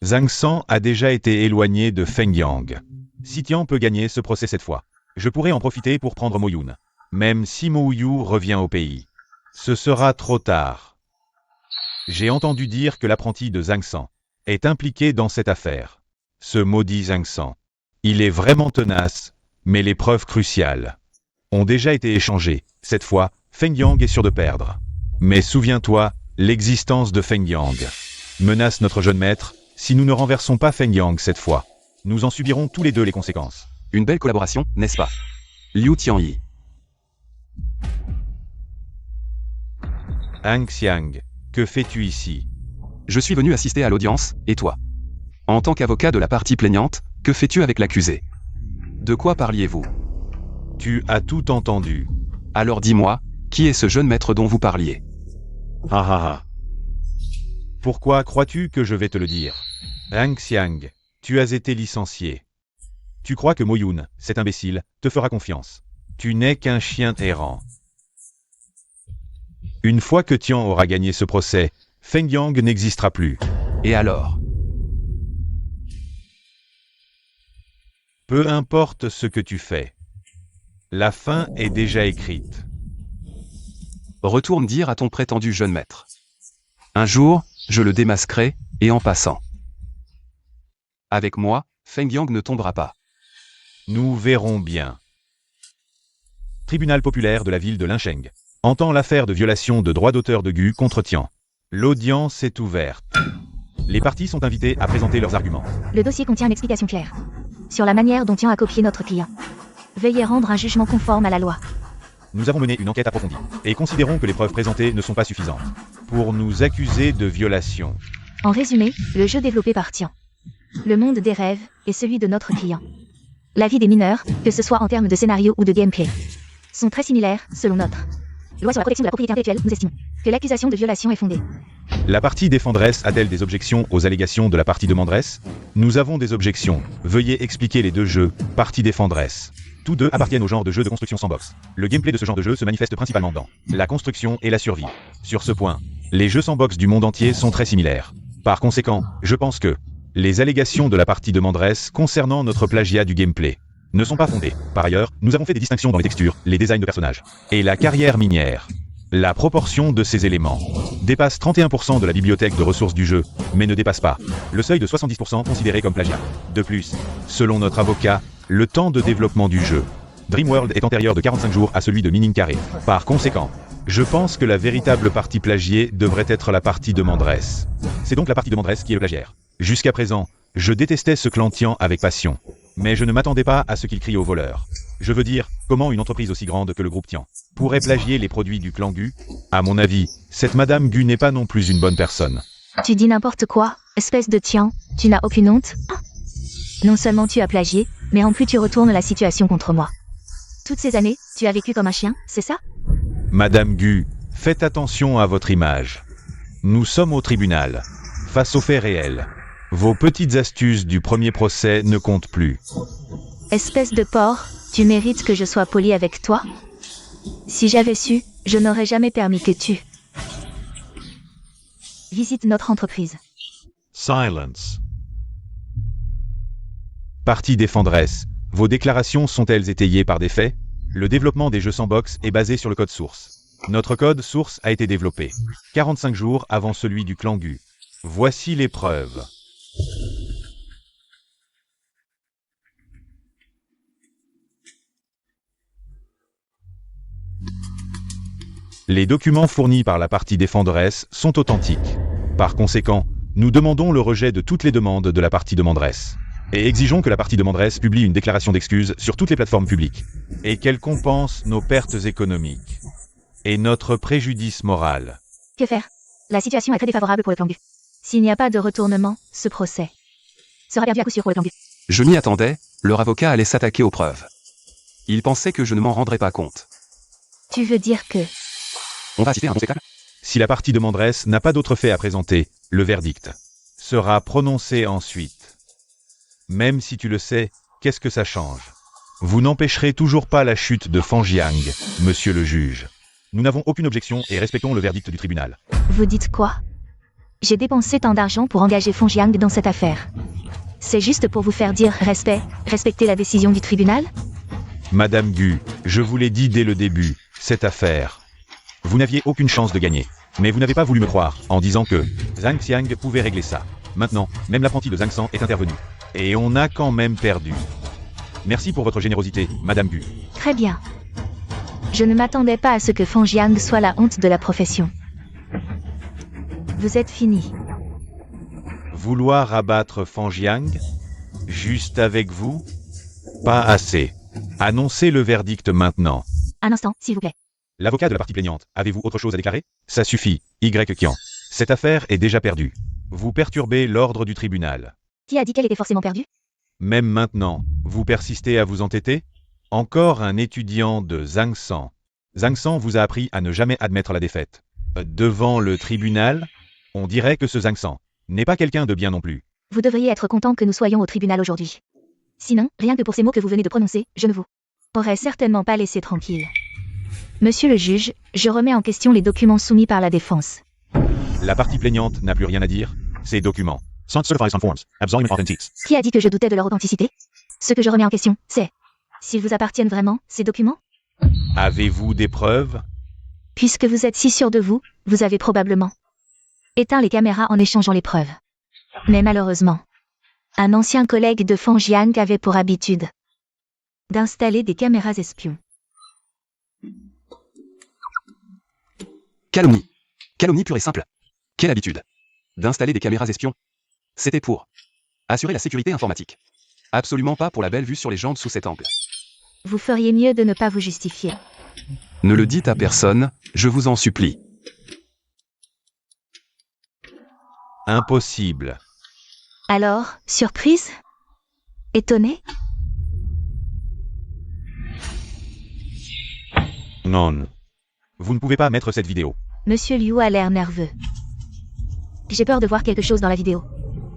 Zhang San a déjà été éloigné de Feng Yang. Si Tian peut gagner ce procès cette fois, je pourrais en profiter pour prendre Mo Yun. Même si Mo Yu revient au pays, ce sera trop tard. J'ai entendu dire que l'apprenti de Zhang San est impliqué dans cette affaire. Ce maudit Zhang San. Il est vraiment tenace, mais les preuves cruciales ont déjà été échangées. Cette fois, Feng Yang est sûr de perdre. Mais souviens-toi, l'existence de Feng Yang menace notre jeune maître. Si nous ne renversons pas Feng Yang cette fois, nous en subirons tous les deux les conséquences. Une belle collaboration, n'est-ce pas? Liu Tianyi. Hang Xiang, que fais-tu ici? Je suis venu assister à l'audience, et toi? En tant qu'avocat de la partie plaignante, que fais-tu avec l'accusé? De quoi parliez-vous? Tu as tout entendu. Alors dis-moi, qui est ce jeune maître dont vous parliez? Ha ha ha. Pourquoi crois-tu que je vais te le dire? Hang Xiang, tu as été licencié. Tu crois que Mo Yun, cet imbécile, te fera confiance. Tu n'es qu'un chien errant. Une fois que Tian aura gagné ce procès, Feng Yang n'existera plus. Et alors? Peu importe ce que tu fais. La fin est déjà écrite. Retourne dire à ton prétendu jeune maître. Un jour, je le démasquerai, et en passant. Avec moi, Feng Yang ne tombera pas. Nous verrons bien. Tribunal populaire de la ville de Lincheng. Entend l'affaire de violation de droit d'auteur de Gu contre Tian. L'audience est ouverte. Les parties sont invitées à présenter leurs arguments. Le dossier contient une explication claire sur la manière dont Tian a copié notre client. Veuillez rendre un jugement conforme à la loi. Nous avons mené une enquête approfondie et considérons que les preuves présentées ne sont pas suffisantes pour nous accuser de violation. En résumé, le jeu développé par Tian, le monde des rêves, est celui de notre client. La vie des mineurs, que ce soit en termes de scénario ou de gameplay, sont très similaires, selon notre loi sur la protection de la propriété intellectuelle. Nous estimons que l'accusation de violation est fondée. La partie défendresse a-t-elle des objections aux allégations de la partie demanderesse? Nous avons des objections. Veuillez expliquer les deux jeux, partie défendresse. Tous deux appartiennent au genre de jeu de construction sandbox. Le gameplay de ce genre de jeu se manifeste principalement dans la construction et la survie. Sur ce point, les jeux sandbox du monde entier sont très similaires. Par conséquent, je pense que les allégations de la partie demanderesse concernant notre plagiat du gameplay ne sont pas fondées. Par ailleurs, nous avons fait des distinctions dans les textures, les designs de personnages et la carrière minière. La proportion de ces éléments dépasse 31% de la bibliothèque de ressources du jeu, mais ne dépasse pas le seuil de 70% considéré comme plagiat. De plus, selon notre avocat, le temps de développement du jeu Dreamworld est antérieur de 45 jours à celui de Mining Carré. Par conséquent, je pense que la véritable partie plagiée devrait être la partie demanderesse. C'est donc la partie demanderesse qui est le plagiaire. Jusqu'à présent, je détestais ce clan Tian avec passion, mais je ne m'attendais pas à ce qu'il crie au voleur. Je veux dire, comment une entreprise aussi grande que le groupe Tian pourrait plagier les produits du clan Gu? À mon avis, cette Madame Gu n'est pas non plus une bonne personne. Tu dis n'importe quoi, espèce de Tian, tu n'as aucune honte? Non seulement tu as plagié, mais en plus tu retournes la situation contre moi. Toutes ces années, tu as vécu comme un chien, c'est ça? Madame Gu, faites attention à votre image. Nous sommes au tribunal, face aux faits réels. Vos petites astuces du premier procès ne comptent plus. Espèce de porc, tu mérites que je sois poli avec toi? Si j'avais su, je n'aurais jamais permis que tu visites notre entreprise. Silence. Partie défendresse, vos déclarations sont-elles étayées par des faits? Le développement des jeux sandbox est basé sur le code source. Notre code source a été développé 45 jours avant celui du clan Gu. Voici les preuves. Les documents fournis par la partie défenderesse sont authentiques. Par conséquent, nous demandons le rejet de toutes les demandes de la partie demanderesse. Et exigeons que la partie demanderesse publie une déclaration d'excuses sur toutes les plateformes publiques. Et qu'elle compense nos pertes économiques. Et notre préjudice moral. Que faire? La situation est très défavorable pour le clan Gu. S'il n'y a pas de retournement, ce procès sera perdu à coup sûr pour le clan Gu. Je m'y attendais, leur avocat allait s'attaquer aux preuves. Il pensait que je ne m'en rendrais pas compte. Tu veux dire que... On va assister à un bon spectacle? Si la partie demanderesse n'a pas d'autres faits à présenter, le verdict sera prononcé ensuite. Même si tu le sais, qu'est-ce que ça change? Vous n'empêcherez toujours pas la chute de Feng Jiang, monsieur le juge. Nous n'avons aucune objection et respectons le verdict du tribunal. Vous dites quoi? J'ai dépensé tant d'argent pour engager Feng Jiang dans cette affaire. C'est juste pour vous faire dire respecter la décision du tribunal? Madame Gu, je vous l'ai dit dès le début, cette affaire. Vous n'aviez aucune chance de gagner. Mais vous n'avez pas voulu me croire, en disant que Zhang Xiang pouvait régler ça. Maintenant, même l'apprenti de Zhang San est intervenu. Et on a quand même perdu. Merci pour votre générosité, Madame Gu. Très bien. Je ne m'attendais pas à ce que Feng Jiang soit la honte de la profession. Vous êtes fini. Vouloir abattre Feng Jiang? Juste avec vous? Pas assez. Annoncez le verdict maintenant. Un instant, s'il vous plaît. L'avocat de la partie plaignante, avez-vous autre chose à déclarer? Ça suffit, Y. Kian. Cette affaire est déjà perdue. Vous perturbez l'ordre du tribunal. Qui a dit qu'elle était forcément perdue? Même maintenant, vous persistez à vous entêter? Encore un étudiant de Zhang San. Zhang San vous a appris à ne jamais admettre la défaite. Devant le tribunal, on dirait que ce Zhang San n'est pas quelqu'un de bien non plus. Vous devriez être content que nous soyons au tribunal aujourd'hui. Sinon, rien que pour ces mots que vous venez de prononcer, je ne vous aurais certainement pas laissé tranquille. Monsieur le juge, je remets en question les documents soumis par la défense. La partie plaignante n'a plus rien à dire. Ces documents. Sont certified on forms. Absolument authentiques. Qui a dit que je doutais de leur authenticité? Ce que je remets en question, c'est s'ils vous appartiennent vraiment, ces documents? Avez-vous des preuves? Puisque vous êtes si sûr de vous, vous avez probablement éteint les caméras en échangeant les preuves. Mais malheureusement, un ancien collègue de Feng Jiang avait pour habitude d'installer des caméras espions. Calomnie. Calomnie pure et simple. Quelle habitude d'installer des caméras espions. C'était pour assurer la sécurité informatique. Absolument pas pour la belle vue sur les jambes sous cet angle. Vous feriez mieux de ne pas vous justifier. Ne le dites à personne, je vous en supplie. Impossible. Alors, surprise? Étonné? Non. Vous ne pouvez pas mettre cette vidéo. Monsieur Liu a l'air nerveux. J'ai peur de voir quelque chose dans la vidéo.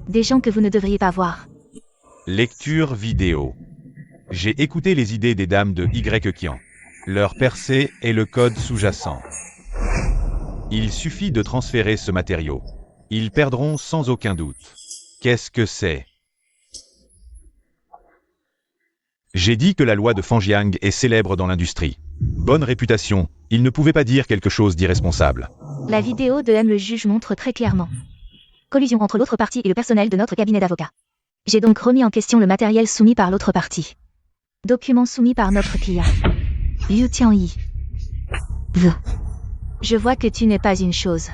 Des gens que vous ne devriez pas voir. Lecture vidéo. J'ai écouté les idées des dames de Y-Kian. Leur percée est le code sous-jacent. Il suffit de transférer ce matériau. Ils perdront sans aucun doute. Qu'est-ce que c'est? J'ai dit que la loi de Feng Jiang est célèbre dans l'industrie. Bonne réputation, il ne pouvait pas dire quelque chose d'irresponsable. La vidéo de M le juge montre très clairement collusion entre l'autre partie et le personnel de notre cabinet d'avocats. J'ai donc remis en question le matériel soumis par l'autre partie. Documents soumis par notre client. Liu Tianyi. Je vois que tu n'es pas une chose.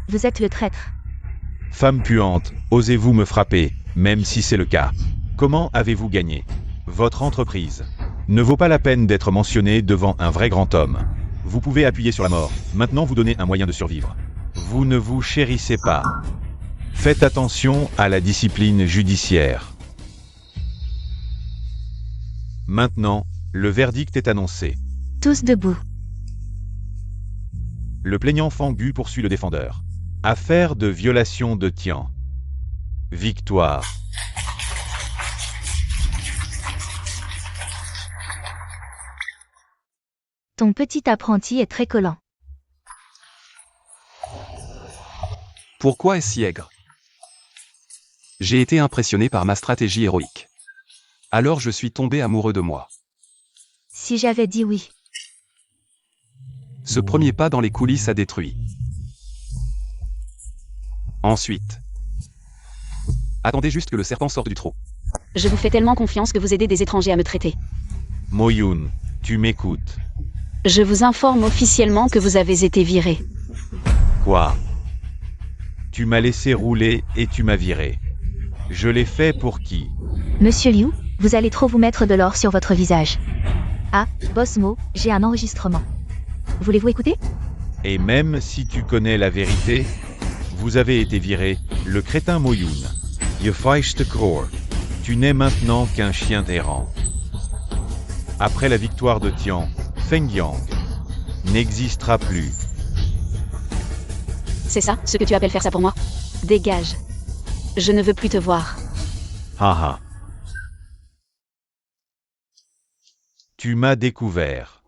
Vous êtes le traître. Femme puante, osez-vous me frapper, même si c'est le cas. Comment avez-vous gagné? Votre entreprise ne vaut pas la peine d'être mentionnée devant un vrai grand homme. Vous pouvez appuyer sur la mort, maintenant vous donnez un moyen de survivre. Vous ne vous chérissez pas. Faites attention à la discipline judiciaire. Maintenant, le verdict est annoncé. Tous debout. Le plaignant Fang Gu poursuit le défendeur. Affaire de violation de Tian. Victoire. Ton petit apprenti est très collant. Pourquoi est-ce si aigre? J'ai été impressionné par ma stratégie héroïque. Alors je suis tombé amoureux de moi. Si j'avais dit oui. Ce premier pas dans les coulisses a détruit. Ensuite. Attendez juste que le serpent sorte du trou. Je vous fais tellement confiance que vous aidez des étrangers à me traiter. Moyun, tu m'écoutes. Je vous informe officiellement que vous avez été viré. Quoi? Tu m'as laissé rouler et tu m'as viré. Je l'ai fait pour qui? Monsieur Liu, vous allez trop vous mettre de l'or sur votre visage. Ah, Boss Mo, j'ai un enregistrement. Voulez-vous écouter? Et même si tu connais la vérité, vous avez été viré, le crétin Moyun. Je te croire. Tu n'es maintenant qu'un chien errant. Après la victoire de Tian, Feng Yang n'existera plus. C'est ça, ce que tu appelles faire ça pour moi? Dégage. Je ne veux plus te voir. Haha. Tu m'as découvert.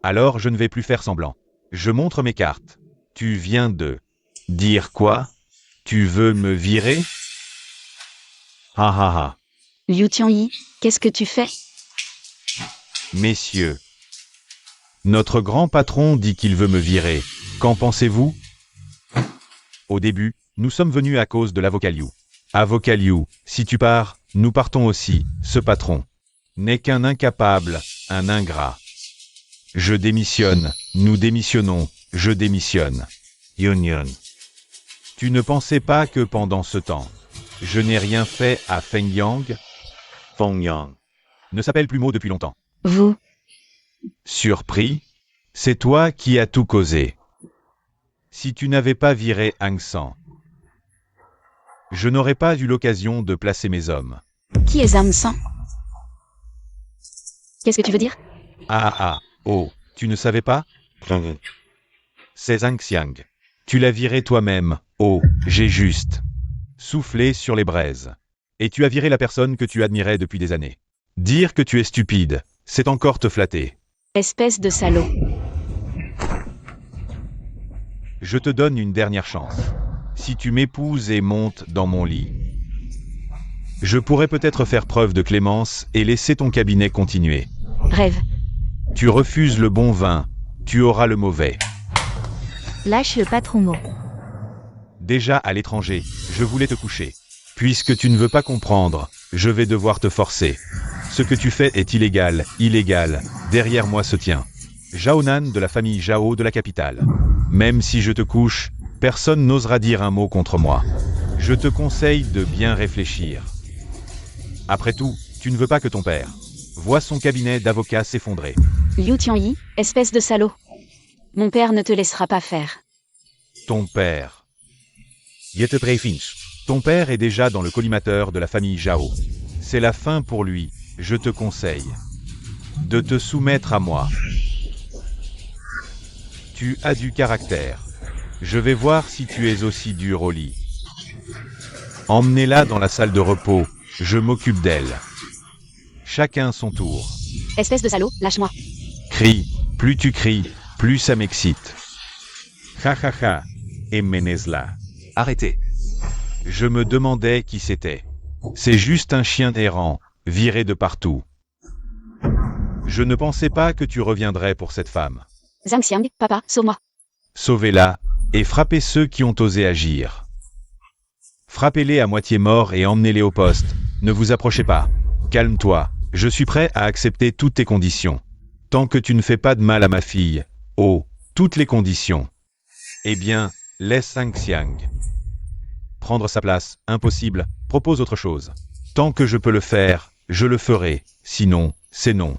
Alors je ne vais plus faire semblant. Je montre mes cartes. Tu viens de dire quoi? Tu veux me virer? Ha ha ha. Liu Tianyi, qu'est-ce que tu fais? Messieurs. Notre grand patron dit qu'il veut me virer. Qu'en pensez-vous? Au début, nous sommes venus à cause de l'avocat Liu. Avocat Liu, si tu pars, nous partons aussi, ce patron n'est qu'un incapable, un ingrat. Je démissionne, nous démissionnons, je démissionne. Yun. Tu ne pensais pas que pendant ce temps, je n'ai rien fait à Feng Yang? Feng Yang ne s'appelle plus Mo depuis longtemps. Vous. Surpris? C'est toi qui as tout causé. Si tu n'avais pas viré Hang San, je n'aurais pas eu l'occasion de placer mes hommes. Qui est Hang San? Qu'est-ce que tu veux dire? Oh, tu ne savais pas? C'est Zhang Xiang. Tu l'as viré toi-même. Oh, j'ai juste soufflé sur les braises. Et tu as viré la personne que tu admirais depuis des années. Dire que tu es stupide, c'est encore te flatter. Espèce de salaud. Je te donne une dernière chance. Si tu m'épouses et montes dans mon lit, je pourrais peut-être faire preuve de clémence et laisser ton cabinet continuer. Rêve. Tu refuses le bon vin, tu auras le mauvais. Lâche le patron mot. Déjà à l'étranger, je voulais te coucher. Puisque tu ne veux pas comprendre, je vais devoir te forcer. Ce que tu fais est illégal, illégal. Derrière moi se tient Jaonan de la famille Jao de la capitale. Même si je te couche, personne n'osera dire un mot contre moi. Je te conseille de bien réfléchir. Après tout, tu ne veux pas que ton père voie son cabinet d'avocat s'effondrer. Liu Tianyi, espèce de salaud. Mon père ne te laissera pas faire. Ton père. Ton père est déjà dans le collimateur de la famille Jao. C'est la fin pour lui, je te conseille de te soumettre à moi. Tu as du caractère. Je vais voir si tu es aussi dur au lit. Emmenez-la dans la salle de repos, je m'occupe d'elle. Chacun son tour. Espèce de salaud, lâche-moi. Crie, plus tu cries, plus ça m'excite. Ha ha ha, et menez-la. Arrêtez. Je me demandais qui c'était. C'est juste un chien errant, viré de partout. Je ne pensais pas que tu reviendrais pour cette femme. Zhang Xiang, papa, sauve-moi. Sauvez-la, et frappez ceux qui ont osé agir. Frappez-les à moitié morts et emmenez-les au poste. Ne vous approchez pas. Calme-toi, je suis prêt à accepter toutes tes conditions. Tant que tu ne fais pas de mal à ma fille. Oh, toutes les conditions. Eh bien, laisse Zhang Xiang prendre sa place, impossible, propose autre chose. Tant que je peux le faire, je le ferai, sinon, c'est non.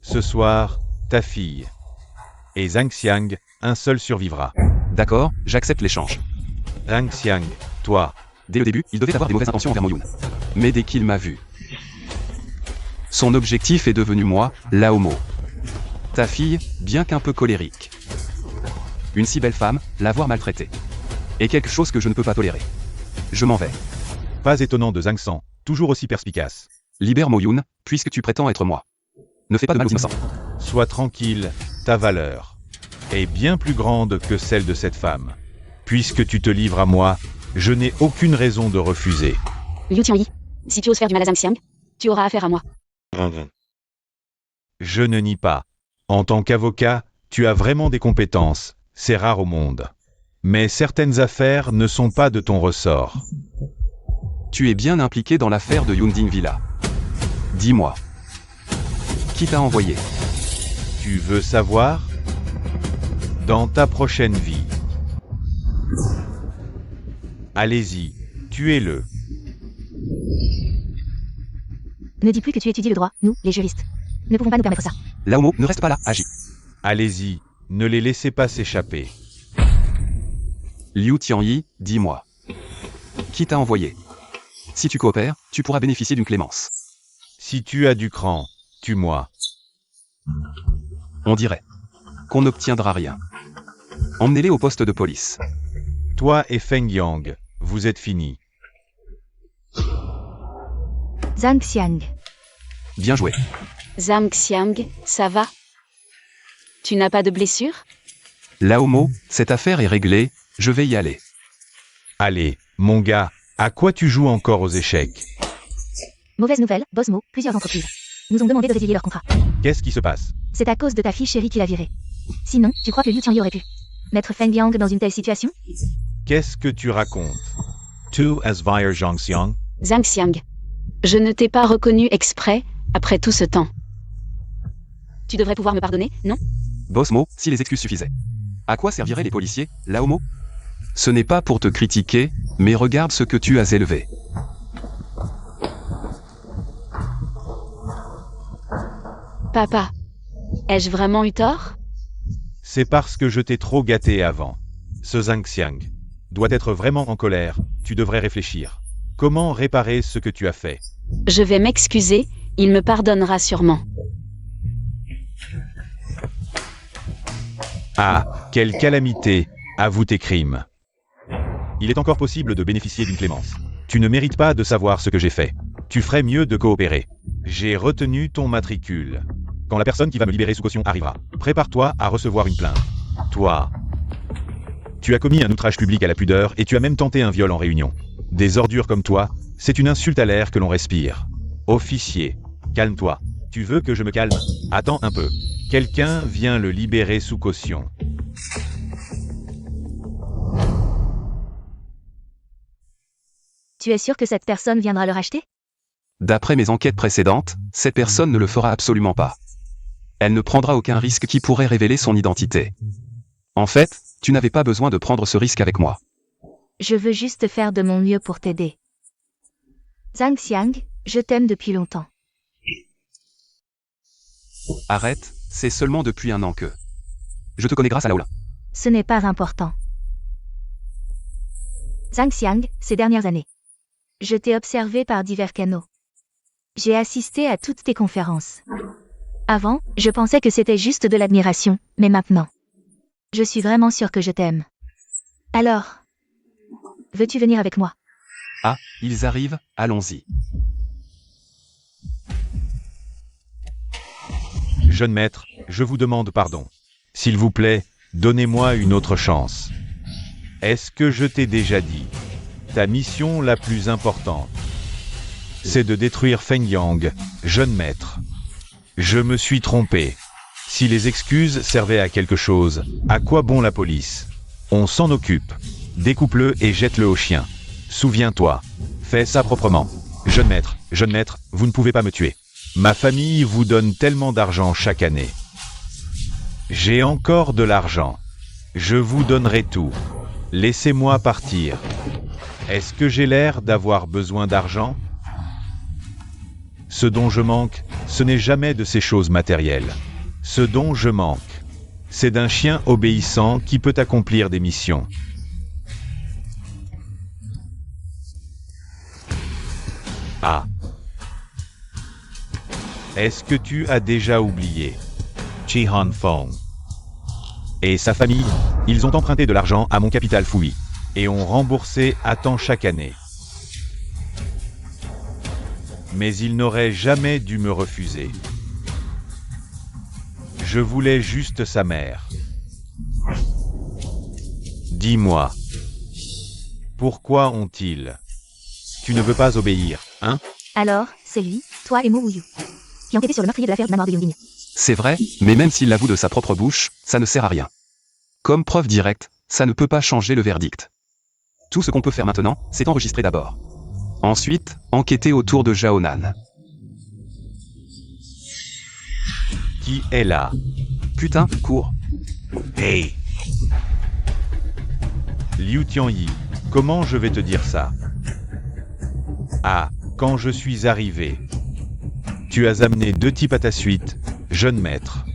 Ce soir, ta fille et Zhang Xiang, un seul survivra. D'accord, j'accepte l'échange. Zhang Xiang, toi, Dès le début, il devait avoir des mauvaises intentions envers Mo Yun. Mais dès qu'il m'a vu, son objectif est devenu moi, Lao Mo. Ta fille, bien qu'un peu colérique. Une si belle femme, l'avoir maltraitée. Et quelque chose que je ne peux pas tolérer. Je m'en vais. pas étonnant de Zhang San, toujours aussi perspicace. Libère Mo Yun, puisque tu prétends être moi. Ne fais pas de mal aux innocents. Sois tranquille, ta valeur est bien plus grande que celle de cette femme. Puisque tu te livres à moi, je n'ai aucune raison de refuser. Liu Tianyi, si tu oses faire du mal à Zhang Xiang, tu auras affaire à moi. Je ne nie pas. En tant qu'avocat, tu as vraiment des compétences, c'est rare au monde. Mais certaines affaires ne sont pas de ton ressort. Tu es bien impliqué dans l'affaire de Yunding Villa. Dis-moi. Qui t'a envoyé? Tu veux savoir? Dans ta prochaine vie. Allez-y, tuez-le. Ne dis plus que tu étudies le droit, nous, les juristes. Ne pouvons pas nous permettre ça. Lao Mo, ne reste pas là, agis. Allez-y, ne les laissez pas s'échapper. Liu Tianyi, dis-moi. Qui t'a envoyé? Si tu coopères, tu pourras bénéficier d'une clémence. Si tu as du cran, tue-moi. On dirait qu'on n'obtiendra rien. Emmenez-les au poste de police. Toi et Feng Yang, vous êtes finis. Zhang Xiang. Bien joué. Zhang Xiang, ça va? Tu n'as pas de blessure? Lao Mo, cette affaire est réglée, je vais y aller. Allez, mon gars, à quoi tu joues encore aux échecs? Mauvaise nouvelle, Bosmo, plusieurs entreprises nous ont demandé de résilier leur contrat. Qu'est-ce qui se passe? C'est à cause de ta fille chérie qui l'a viré. Sinon, tu crois que Liu Tianyi aurait pu mettre Feng Yang dans une telle situation? Qu'est-ce que tu racontes? Tu as viré Zhang Xiang? Zhang Xiang, je ne t'ai pas reconnu exprès, après tout ce temps. Tu devrais pouvoir me pardonner, non? Boss Mo, si les excuses suffisaient. À quoi serviraient les policiers, Lao Mo? Ce n'est pas pour te critiquer, mais regarde ce que tu as élevé. Papa, ai-je vraiment eu tort? C'est parce que je t'ai trop gâté avant. Ce Zhang Xiang doit être vraiment en colère, tu devrais réfléchir. Comment réparer ce que tu as fait? Je vais m'excuser, il me pardonnera sûrement. Ah, quelle calamité! Avoue tes crimes. Il est encore possible de bénéficier d'une clémence. Tu ne mérites pas de savoir ce que j'ai fait. Tu ferais mieux de coopérer. J'ai retenu ton matricule. Quand la personne qui va me libérer sous caution arrivera, prépare-toi à recevoir une plainte. Toi, Tu as commis un outrage public à la pudeur et tu as même tenté un viol en réunion. Des ordures comme toi, c'est une insulte à l'air que l'on respire. Officier, calme-toi. Tu veux que je me calme? Attends un peu. Quelqu'un vient le libérer sous caution. Tu es sûr que cette personne viendra le racheter? D'après mes enquêtes précédentes, cette personne ne le fera absolument pas. Elle ne prendra aucun risque qui pourrait révéler son identité. En fait, tu n'avais pas besoin de prendre ce risque avec moi. Je veux juste faire de mon mieux pour t'aider. Zhang Xiang, je t'aime depuis longtemps. Arrête, c'est seulement depuis un an que... Je te connais grâce à Laola. Ce n'est pas important. Zhang Xiang, ces dernières années. Je t'ai observé par divers canaux. J'ai assisté à toutes tes conférences. Avant, je pensais que c'était juste de l'admiration, mais maintenant, je suis vraiment sûre que je t'aime. Alors, veux-tu venir avec moi? Ah, ils arrivent, allons-y. Jeune maître, je vous demande pardon. S'il vous plaît, donnez-moi une autre chance. Est-ce que je t'ai déjà dit? Ta mission la plus importante, c'est de détruire Feng Yang, jeune maître. Je me suis trompé. Si les excuses servaient à quelque chose, à quoi bon la police? On s'en occupe. Découpe-le et jette-le au chien. Souviens-toi. Fais ça proprement. Jeune maître, vous ne pouvez pas me tuer. Ma famille vous donne tellement d'argent chaque année. J'ai encore de l'argent. Je vous donnerai tout. Laissez-moi partir. Est-ce que j'ai l'air d'avoir besoin d'argent? Ce dont je manque, ce n'est jamais de ces choses matérielles. Ce dont je manque, c'est d'un chien obéissant qui peut accomplir des missions. Ah. Est-ce que tu as déjà oublié Chi Han Fong et sa famille? Ils ont emprunté de l'argent à mon capital Fouy et ont remboursé à temps chaque année. Mais ils n'auraient jamais dû me refuser. Je voulais juste sa mère. Dis-moi, pourquoi ont-ils? Tu ne veux pas obéir, hein? Alors, c'est lui, toi et Mo Wuyu, qui ont été sur le meurtrier de l'affaire du manoir de Yongling. C'est vrai, mais même s'il l'avoue de sa propre bouche, ça ne sert à rien. Comme preuve directe, ça ne peut pas changer le verdict. Tout ce qu'on peut faire maintenant, c'est enregistrer d'abord. Ensuite, enquêter autour de Jaonan. Qui est là? Putain, cours. Hey! Liu Tianyi, comment je vais te dire ça? Ah, quand je suis arrivé. Tu as amené 2 types à ta suite, jeune maître.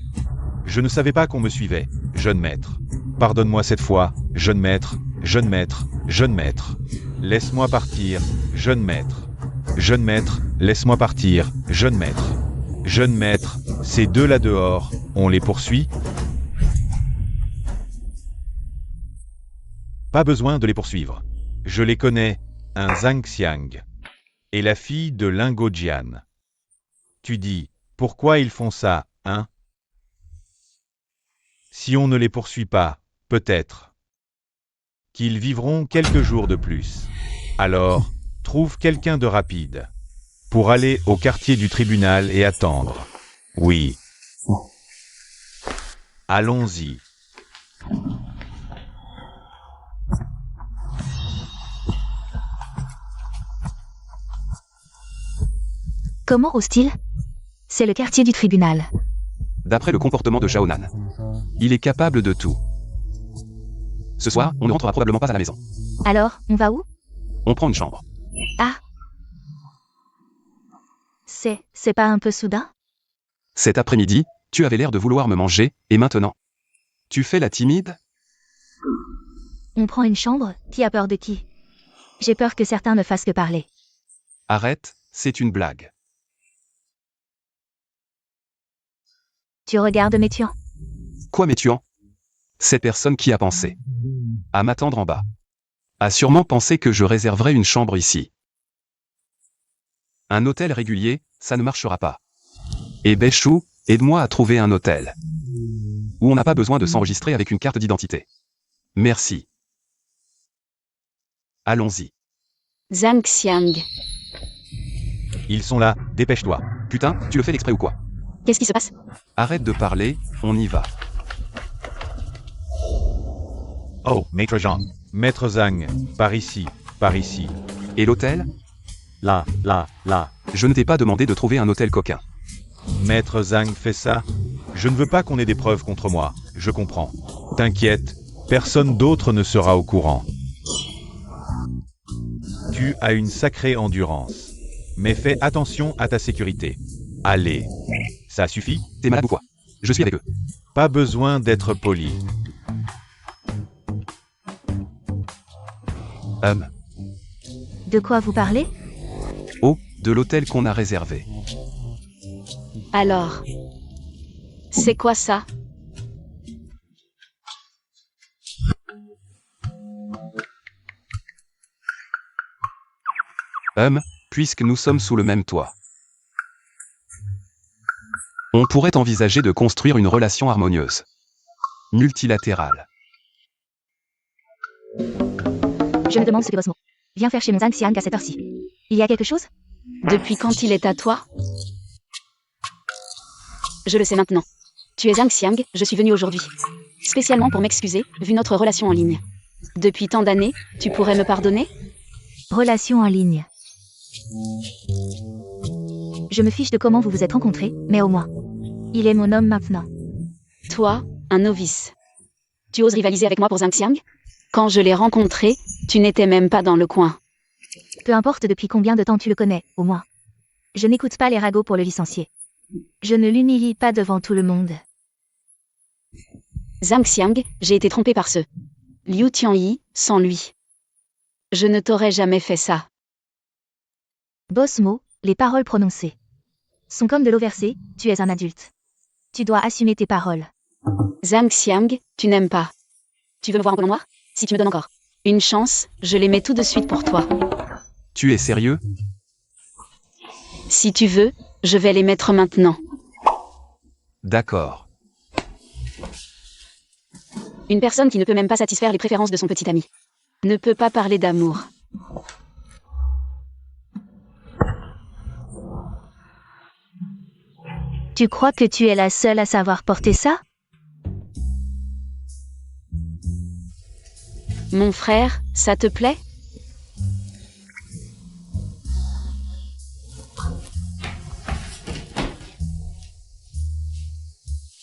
Je ne savais pas qu'on me suivait, jeune maître. Pardonne-moi cette fois, jeune maître, jeune maître, jeune maître. Laisse-moi partir, jeune maître. Jeune maître, laisse-moi partir, jeune maître. Jeune maître, ces 2 là dehors, on les poursuit? Pas besoin de les poursuivre. Je les connais, un Zhang Xiang et la fille de Lingo Jian. Tu dis, pourquoi ils font ça, hein? Si on ne les poursuit pas, peut-être qu'ils vivront quelques jours de plus. Alors, trouve quelqu'un de rapide pour aller au quartier du tribunal et attendre. Oui. Allons-y. Comment ose-t-il? C'est le quartier du tribunal. D'après le comportement de Jaonan, il est capable de tout. Ce soir, on ne rentrera probablement pas à la maison. Alors, on va où? On prend une chambre. Ah. C'est pas un peu soudain? Cet après-midi, tu avais l'air de vouloir me manger, et maintenant? Tu fais la timide? On prend une chambre? Qui a peur de qui? J'ai peur que certains ne fassent que parler. Arrête, c'est une blague. Tu regardes mes tuants? Quoi mes tuants? Cette personne qui a pensé à m'attendre en bas a sûrement pensé que je réserverais une chambre ici. Un hôtel régulier, ça ne marchera pas. Et Béchou, aide-moi à trouver un hôtel où on n'a pas besoin de s'enregistrer avec une carte d'identité. Merci. Allons-y. Zhang Xiang. Ils sont là, dépêche-toi. Putain, tu le fais exprès ou quoi? Qu'est-ce qui se passe? Arrête de parler, on y va. Oh, Maître Jean. Maître Zhang, par ici, par ici. Et l'hôtel? Là. Je ne t'ai pas demandé de trouver un hôtel coquin. Maître Zhang fait ça. Je ne veux pas qu'on ait des preuves contre moi, je comprends. T'inquiète, personne d'autre ne sera au courant. Tu as une sacrée endurance. Mais fais attention à ta sécurité. Allez. Ça suffit? T'es malade ou quoi? Je suis avec eux. Pas besoin d'être poli. De quoi vous parlez? Oh, de l'hôtel qu'on a réservé. Alors. C'est quoi ça? Puisque nous sommes sous le même toit. On pourrait envisager de construire une relation harmonieuse. Multilatérale. Je me demande ce que boss mot. Viens faire chez mon Zhang Xiang à cette heure-ci. Il y a quelque chose? Depuis quand il est à toi? Je le sais maintenant. Tu es Zhang Xiang, je suis venu aujourd'hui. Spécialement pour m'excuser, vu notre relation en ligne. Depuis tant d'années, tu pourrais me pardonner? Relation en ligne. Je me fiche de comment vous vous êtes rencontrés, mais au moins. Il est mon homme maintenant. Toi, un novice. Tu oses rivaliser avec moi pour Zhang Xiang? Quand je l'ai rencontré, tu n'étais même pas dans le coin. Peu importe depuis combien de temps tu le connais, au moins. Je n'écoute pas les ragots pour le licencier. Je ne l'humilie pas devant tout le monde. Zhang Xiang, j'ai été trompé par ce Liu Tianyi, sans lui. Je ne t'aurais jamais fait ça. Boss Mo, les paroles prononcées sont comme de l'eau versée, tu es un adulte. Tu dois assumer tes paroles. Zhang Xiang, tu n'aimes pas. Tu veux me voir en colon noir? Si tu me donnes encore une chance, je les mets tout de suite pour toi. Tu es sérieux? Si tu veux, je vais les mettre maintenant. D'accord. Une personne qui ne peut même pas satisfaire les préférences de son petit ami ne peut pas parler d'amour. Tu crois que tu es la seule à savoir porter ça? Mon frère, ça te plaît?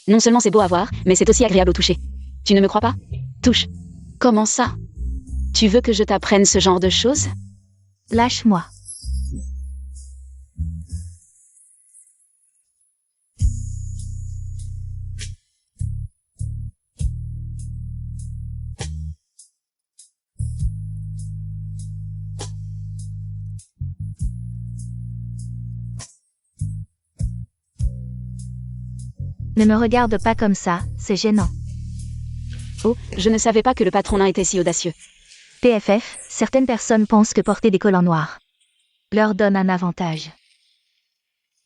Non seulement c'est beau à voir, mais c'est aussi agréable au toucher. Tu ne me crois pas? Touche. Comment ça? Tu veux que je t'apprenne ce genre de choses? Lâche-moi. Ne me regarde pas comme ça, c'est gênant. Oh, je ne savais pas que le patron nain était si audacieux. PFF, certaines personnes pensent que porter des collants noirs leur donne un avantage.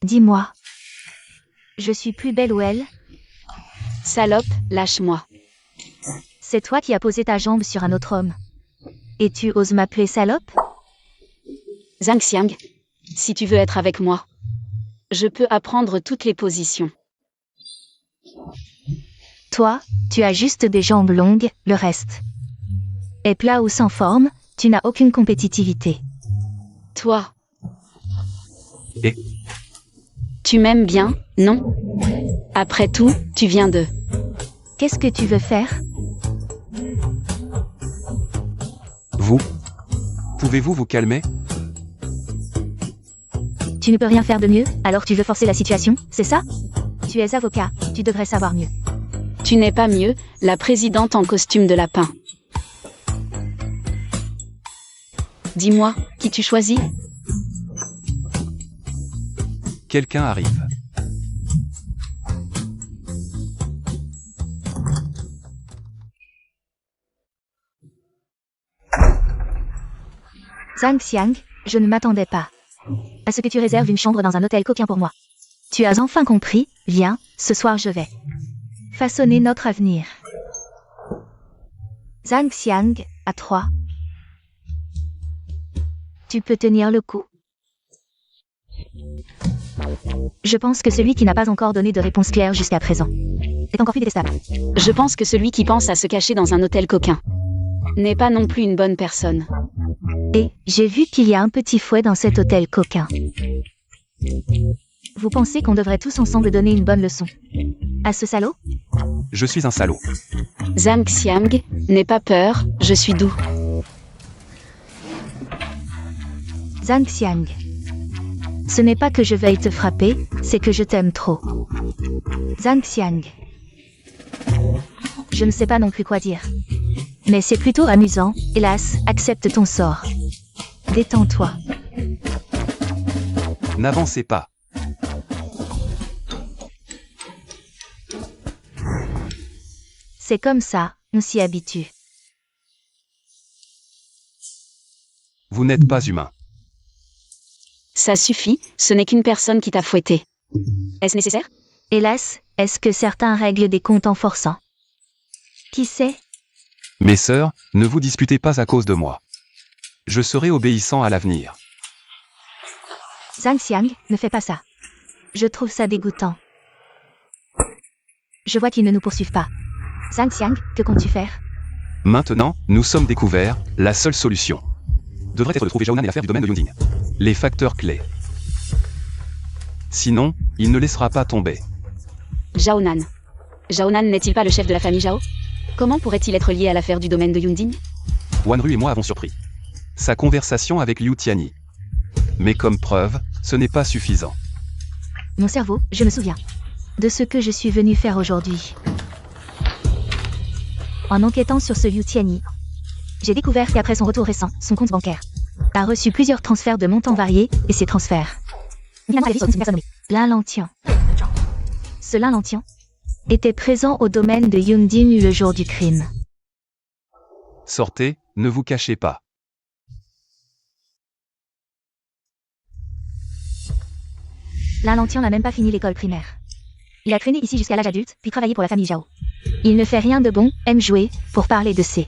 Dis-moi. Je suis plus belle ou elle? Salope, lâche-moi. C'est toi qui as posé ta jambe sur un autre homme. Et tu oses m'appeler salope? Zhang Xiang, si tu veux être avec moi, je peux apprendre toutes les positions. Toi, tu as juste des jambes longues, le reste est plat ou sans forme, tu n'as aucune compétitivité. Toi. Et tu m'aimes bien, non? Après tout, tu viens de... Qu'est-ce que tu veux faire? vous? Pouvez-vous vous calmer? Tu ne peux rien faire de mieux, alors tu veux forcer la situation, c'est ça? Tu es avocat, tu devrais savoir mieux. Tu n'es pas mieux, la présidente en costume de lapin. Dis-moi, qui tu choisis? Quelqu'un arrive. Zhang Xiang, je ne m'attendais pas à ce que tu réserves une chambre dans un hôtel coquin pour moi. Tu as enfin compris, viens, ce soir je vais façonner notre avenir. Zhang Xiang, à 3. Tu peux tenir le coup. Je pense que celui qui n'a pas encore donné de réponse claire jusqu'à présent est encore plus détestable. Je pense que celui qui pense à se cacher dans un hôtel coquin n'est pas non plus une bonne personne. Et j'ai vu qu'il y a un petit fouet dans cet hôtel coquin. Vous pensez qu'on devrait tous ensemble donner une bonne leçon à ce salaud? Je suis un salaud. Zhang Xiang, n'aie pas peur, je suis doux. Zhang Xiang. Ce n'est pas que je veuille te frapper, c'est que je t'aime trop. Zhang Xiang. Je ne sais pas non plus quoi dire. Mais c'est plutôt amusant, hélas, accepte ton sort. Détends-toi. N'avancez pas. C'est comme ça, on s'y habitue. Vous n'êtes pas humain. Ça suffit, ce n'est qu'une personne qui t'a fouetté. Est-ce nécessaire? Hélas, est-ce que certains règlent des comptes en forçant? Qui sait? Mes sœurs, ne vous disputez pas à cause de moi. Je serai obéissant à l'avenir. Zhang Xiang, ne fais pas ça. Je trouve ça dégoûtant. Je vois qu'ils ne nous poursuivent pas. Zhang Xiang, que comptes-tu faire? Maintenant, nous sommes découverts, la seule solution devrait être de trouver Zhaonan et l'affaire du domaine de Yunding. Les facteurs clés. Sinon, il ne laissera pas tomber. Zhaonan. Zhaonan n'est-il pas le chef de la famille Zhao? Comment pourrait-il être lié à l'affaire du domaine de Yunding? Wanru et moi avons surpris sa conversation avec Liu Tianyi. Mais comme preuve, ce n'est pas suffisant. Mon cerveau, je me souviens de ce que je suis venu faire aujourd'hui. En enquêtant sur ce Liu Tianyi, j'ai découvert qu'après son retour récent, son compte bancaire a reçu plusieurs transferts de montants variés, et ces transferts... L'Inlantian. Ce L'Inlantian était présent au domaine de Yundin le jour du crime. Sortez, ne vous cachez pas. L'Inlantian n'a même pas fini l'école primaire. Il a traîné ici jusqu'à l'âge adulte, puis travaillé pour la famille Zhao. Il ne fait rien de bon, aime jouer, pour parler de ses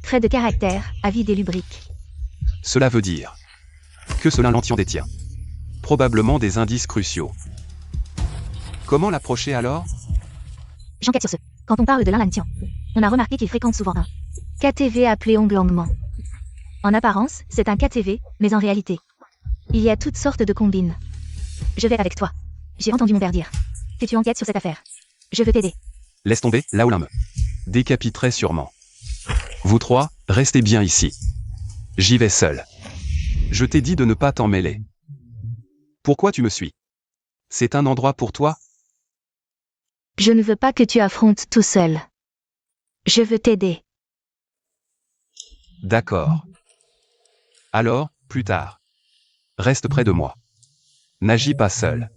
traits de caractère, avide et lubrique. Cela veut dire que ce L'Inlantian détient probablement des indices cruciaux. Comment l'approcher alors? J'enquête sur ce. Quand on parle de L'Inlantian, on a remarqué qu'il fréquente souvent un KTV appelé Onglangman. En apparence, c'est un KTV, mais en réalité, il y a toutes sortes de combines. Je vais avec toi. J'ai entendu mon père dire que tu enquêtes sur cette affaire. Je veux t'aider. Laisse tomber, là où l'un me décapiterait sûrement. Vous trois, restez bien ici. J'y vais seul. Je t'ai dit de ne pas t'en mêler. Pourquoi tu me suis? C'est un endroit pour toi? Je ne veux pas que tu affrontes tout seul. Je veux t'aider. D'accord. Alors, plus tard. Reste près de moi. N'agis pas seul.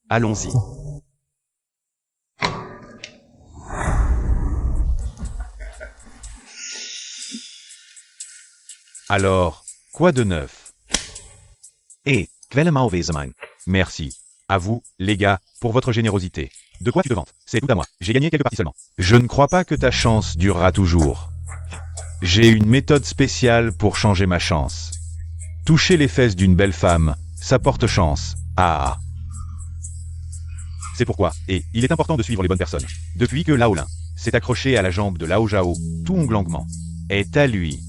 Allons-y. Alors, quoi de neuf? Quelle mauvaise main. Merci. À vous, les gars, pour votre générosité. De quoi tu te vantes? C'est tout à moi. J'ai gagné quelques parties seulement. Je ne crois pas que ta chance durera toujours. J'ai une méthode spéciale pour changer ma chance. Toucher les fesses d'une belle femme, ça porte chance. Ah. C'est pourquoi, et il est important de suivre les bonnes personnes. Depuis que Lao Lin s'est accroché à la jambe de Lao Zhao, tout Onglangman est à lui.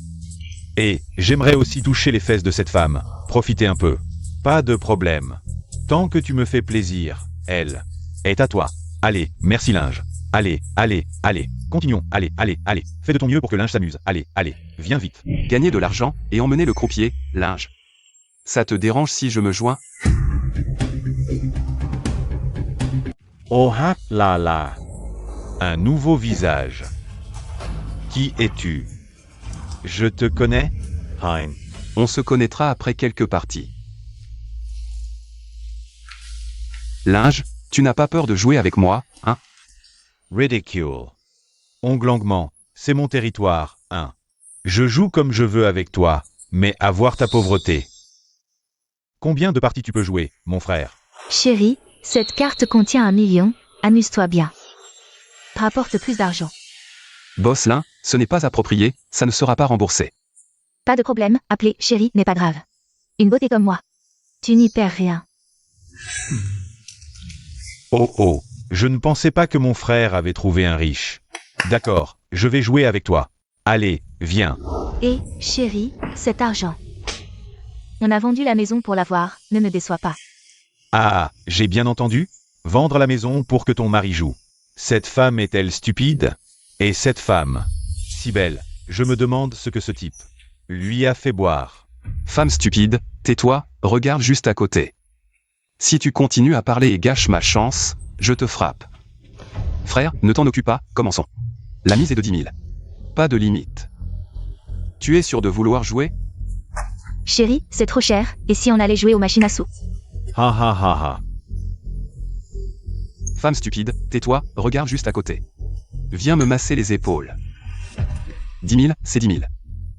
Et j'aimerais aussi toucher les fesses de cette femme. Profitez un peu. Pas de problème. Tant que tu me fais plaisir, elle est à toi. Allez, merci linge. Allez, allez, allez. Continuons. Allez, allez, allez. Fais de ton mieux pour que linge s'amuse. Allez, allez. Viens vite. Gagner de l'argent et emmener le croupier, linge. Ça te dérange si je me joins? Oh là là. Un nouveau visage. Qui es-tu? Je te connais? Hein. On se connaîtra après quelques parties. Linge, tu n'as pas peur de jouer avec moi, hein? Ridicule. Onglangman, c'est mon territoire, hein. Je joue comme je veux avec toi, mais à voir ta pauvreté. Combien de parties tu peux jouer, mon frère? Chérie, cette carte contient 1 million, amuse-toi bien. Rapporte plus d'argent. Boss Lin, ce n'est pas approprié, ça ne sera pas remboursé. Pas de problème, appeler chérie n'est pas grave. Une beauté comme moi. Tu n'y perds rien. Oh oh, je ne pensais pas que mon frère avait trouvé un riche. D'accord, je vais jouer avec toi. Allez, viens. Et, chérie, cet argent. On a vendu la maison pour l'avoir, ne me déçois pas. Ah, j'ai bien entendu? Vendre la maison pour que ton mari joue. Cette femme est-elle stupide? Et cette femme, si belle, je me demande ce que ce type lui a fait boire. Femme stupide, tais-toi, regarde juste à côté. Si tu continues à parler et gâches ma chance, je te frappe. Frère, ne t'en occupe pas, commençons. La mise est de 10 000. Pas de limite. Tu es sûr de vouloir jouer? Chérie, c'est trop cher, et si on allait jouer aux machines à sous? Ha ha ha ha. Femme stupide, tais-toi, regarde juste à côté. Viens me masser les épaules. 10 000, c'est 10 000.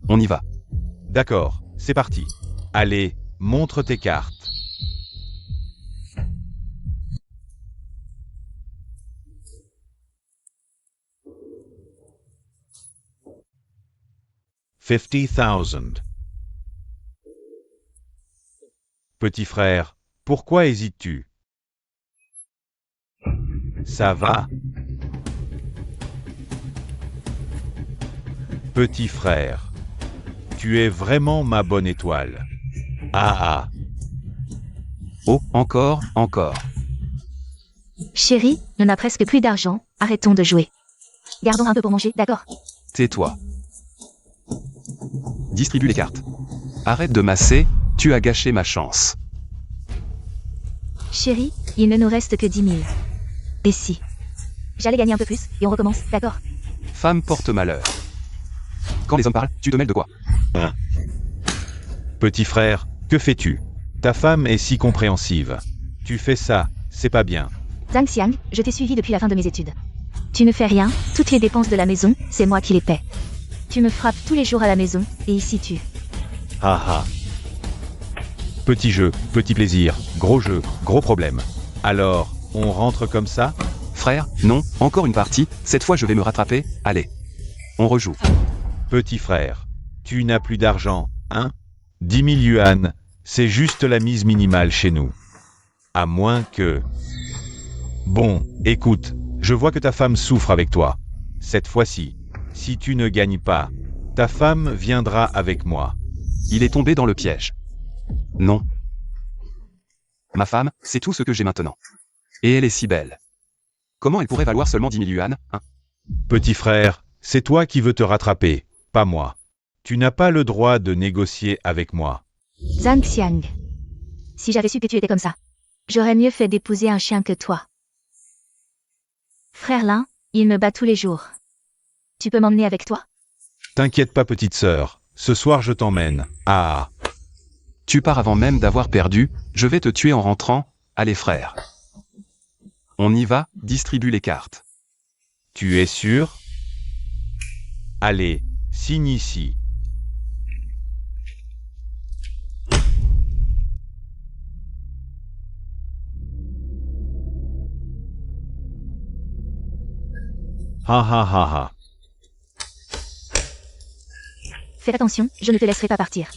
On y va. D'accord, c'est parti. Allez, montre tes cartes. $50,000. Petit frère, pourquoi hésites-tu? Ça va? Petit frère, tu es vraiment ma bonne étoile. Ah ah. Oh, encore. Chérie, on n'a presque plus d'argent, arrêtons de jouer. Gardons un peu pour manger, d'accord? Tais-toi. Distribue les cartes. Arrête de masser, tu as gâché ma chance. Chérie, il ne nous reste que 10 000. Et si j'allais gagner un peu plus, et on recommence, d'accord? Femme porte malheur. Quand les hommes parlent, tu te mêles de quoi? Petit frère, que fais-tu? Ta femme est si compréhensive. Tu fais ça, c'est pas bien. Zhang Xiang, je t'ai suivi depuis la fin de mes études. Tu ne fais rien, toutes les dépenses de la maison, c'est moi qui les paie. Tu me frappes tous les jours à la maison, et ici tu... Ha ha. Petit jeu, petit plaisir, gros jeu, gros problème. Alors, on rentre comme ça? Frère, non, encore une partie, cette fois je vais me rattraper, allez. On rejoue. Petit frère, tu n'as plus d'argent, hein? 10 000 yuan, c'est juste la mise minimale chez nous. À moins que... Bon, écoute, je vois que ta femme souffre avec toi. Cette fois-ci, si tu ne gagnes pas, ta femme viendra avec moi. Il est tombé dans le piège. Non. Ma femme, c'est tout ce que j'ai maintenant. Et elle est si belle. Comment elle pourrait valoir seulement 10 000 yuan, hein? Petit frère, c'est toi qui veux te rattraper, pas moi. Tu n'as pas le droit de négocier avec moi. Zhang Xiang. Si j'avais su que tu étais comme ça, j'aurais mieux fait d'épouser un chien que toi. Frère Lin, il me bat tous les jours. Tu peux m'emmener avec toi? T'inquiète pas, petite sœur, ce soir je t'emmène. Ah. Tu pars avant même d'avoir perdu, je vais te tuer en rentrant, allez frère. On y va, distribue les cartes. Tu es sûr? Allez, signe ici. Ha ha ha ha. Fais attention, je ne te laisserai pas partir.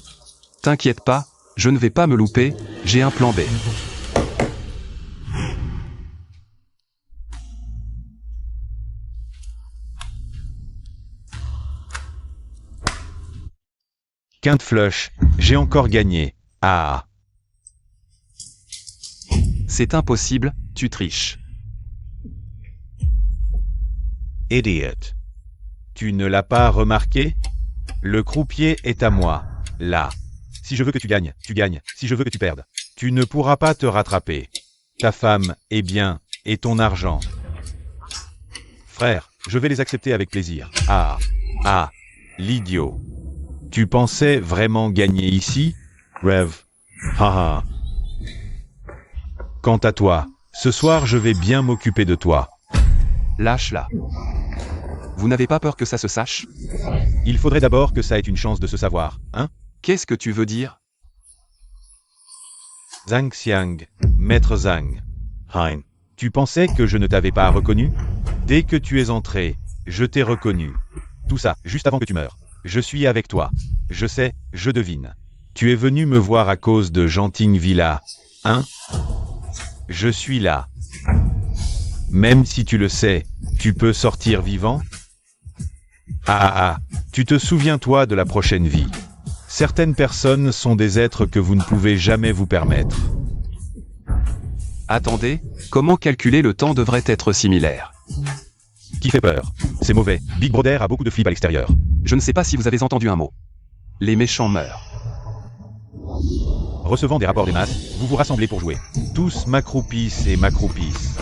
T'inquiète pas, je ne vais pas me louper, j'ai un plan B. Quinte flush, j'ai encore gagné. Ah. C'est impossible, tu triches. Idiot. Tu ne l'as pas remarqué? Le croupier est à moi, là. Si je veux que tu gagnes, tu gagnes. Si je veux que tu perdes, tu ne pourras pas te rattraper. Ta femme est bien, et ton argent. Frère, je vais les accepter avec plaisir. Ah. Ah. L'idiot. Tu pensais vraiment gagner ici? Rev. Haha. Quant à toi, ce soir je vais bien m'occuper de toi. Lâche-la. Vous n'avez pas peur que ça se sache? Il faudrait d'abord que ça ait une chance de se savoir, hein? Qu'est-ce que tu veux dire? Zhang Xiang, maître Zhang. Hein. Tu pensais que je ne t'avais pas reconnu? Dès que tu es entré, je t'ai reconnu. Tout ça, juste avant que tu meures. Je suis avec toi. Je sais, je devine. Tu es venu me voir à cause de Genting Villa, hein? Je suis là. Même si tu le sais, tu peux sortir vivant? Tu te souviens toi de la prochaine vie. Certaines personnes sont des êtres que vous ne pouvez jamais vous permettre. Attendez, comment calculer le temps devrait être similaire? Qui fait peur? C'est mauvais. Big Brother a beaucoup de flips à l'extérieur. Je ne sais pas si vous avez entendu un mot. Les méchants meurent. Recevant des rapports des masses, vous vous rassemblez pour jouer. Tous m'accroupissent et m'accroupissent.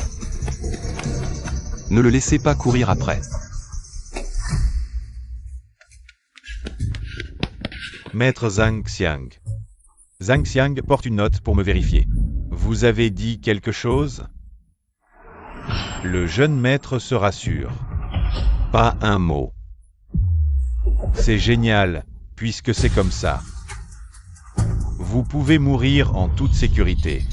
Ne le laissez pas courir après. Maître Zhang Xiang. Zhang Xiang porte une note pour me vérifier. Vous avez dit quelque chose? Le jeune maître se rassure. Pas un mot. C'est génial, puisque c'est comme ça. Vous pouvez mourir en toute sécurité.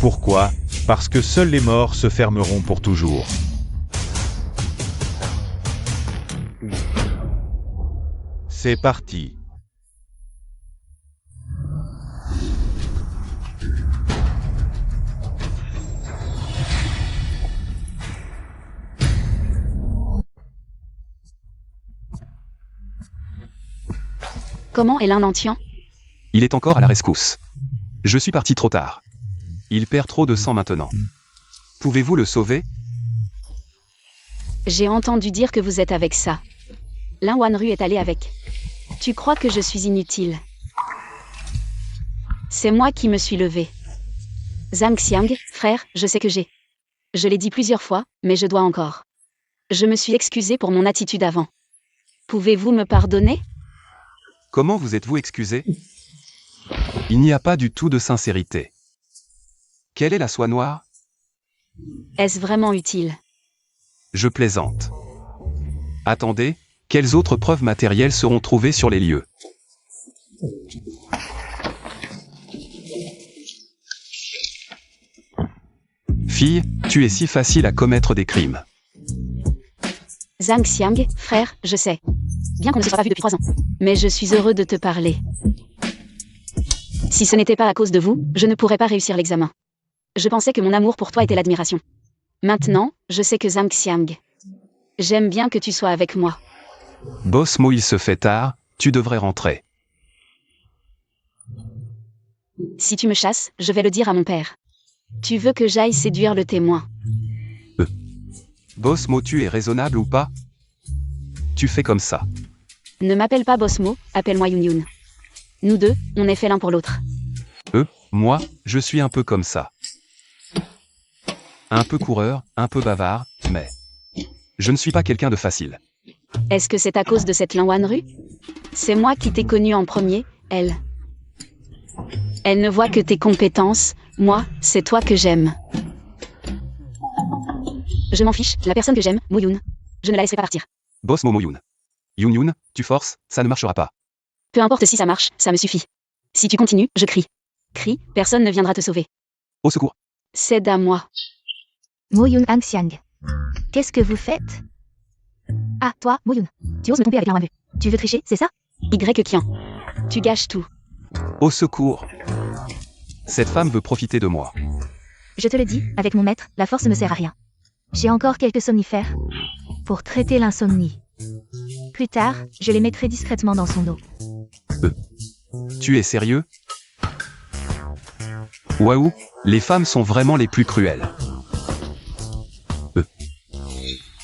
Pourquoi? Parce que seuls les morts se fermeront pour toujours. C'est parti. Comment est l'Indentian? Il est encore à la rescousse. Je suis parti trop tard. Il perd trop de sang maintenant. Pouvez-vous le sauver? J'ai entendu dire que vous êtes avec ça. Lin Wanru est allé avec. Tu crois que je suis inutile? C'est moi qui me suis levé. Zhang Xiang, frère, je sais que j'ai. Je l'ai dit plusieurs fois, mais je dois encore. Je me suis excusé pour mon attitude avant. Pouvez-vous me pardonner? Comment vous êtes-vous excusé? Il n'y a pas du tout de sincérité. Quelle est la soie noire? Est-ce vraiment utile? Je plaisante. Attendez, quelles autres preuves matérielles seront trouvées sur les lieux? Fille, tu es si facile à commettre des crimes. Zhang Xiang, frère, je sais. Bien qu'on ne se soit pas vu depuis 3 ans. Mais je suis heureux de te parler. Si ce n'était pas à cause de vous, je ne pourrais pas réussir l'examen. Je pensais que mon amour pour toi était l'admiration. Maintenant, je sais que Zhang Xiang. J'aime bien que tu sois avec moi. Boss Mo, il se fait tard, tu devrais rentrer. Si tu me chasses, je vais le dire à mon père. Tu veux que j'aille séduire le témoin? Boss Mo, tu es raisonnable ou pas? Tu fais comme ça. Ne m'appelle pas Bosmo, appelle-moi Yun Yun. Nous deux, on est fait l'un pour l'autre. Moi, je suis un peu comme ça. Un peu coureur, un peu bavard, mais... je ne suis pas quelqu'un de facile. Est-ce que c'est à cause de cette Lin Wanru? C'est moi qui t'ai connue en premier, elle. Elle ne voit que tes compétences, moi, c'est toi que j'aime. Je m'en fiche, la personne que j'aime, Mo Yun. Je ne la laisserai pas partir. Boss Mo Yun. Yun Yun, tu forces, ça ne marchera pas. Peu importe si ça marche, ça me suffit. Si tu continues, je crie. Crie, personne ne viendra te sauver. Au secours. Cède à moi. Moyun Xiang. Qu'est-ce que vous faites? Ah, toi, Moyun. Tu oses me tromper avec Lin Wanru. Tu veux tricher, c'est ça? Y Kian. Tu gâches tout. Au secours. Cette femme veut profiter de moi. Je te le dis, avec mon maître, la force ne sert à rien. J'ai encore quelques somnifères pour traiter l'insomnie. Plus tard, je les mettrai discrètement dans son dos. Tu es sérieux? Waouh, les femmes sont vraiment les plus cruelles.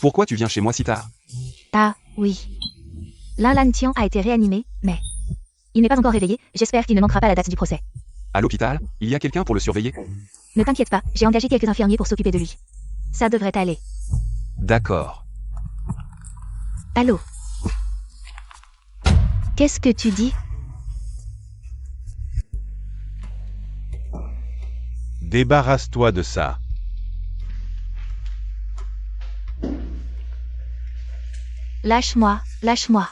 Pourquoi tu viens chez moi si tard? Ah, oui. Lin Lantian a été réanimé, mais... il n'est pas encore réveillé, j'espère qu'il ne manquera pas la date du procès. À l'hôpital, il y a quelqu'un pour le surveiller? Ne t'inquiète pas, j'ai engagé quelques infirmiers pour s'occuper de lui. Ça devrait aller. D'accord. Allô? Qu'est-ce que tu dis? Débarrasse-toi de ça. Lâche-moi, lâche-moi.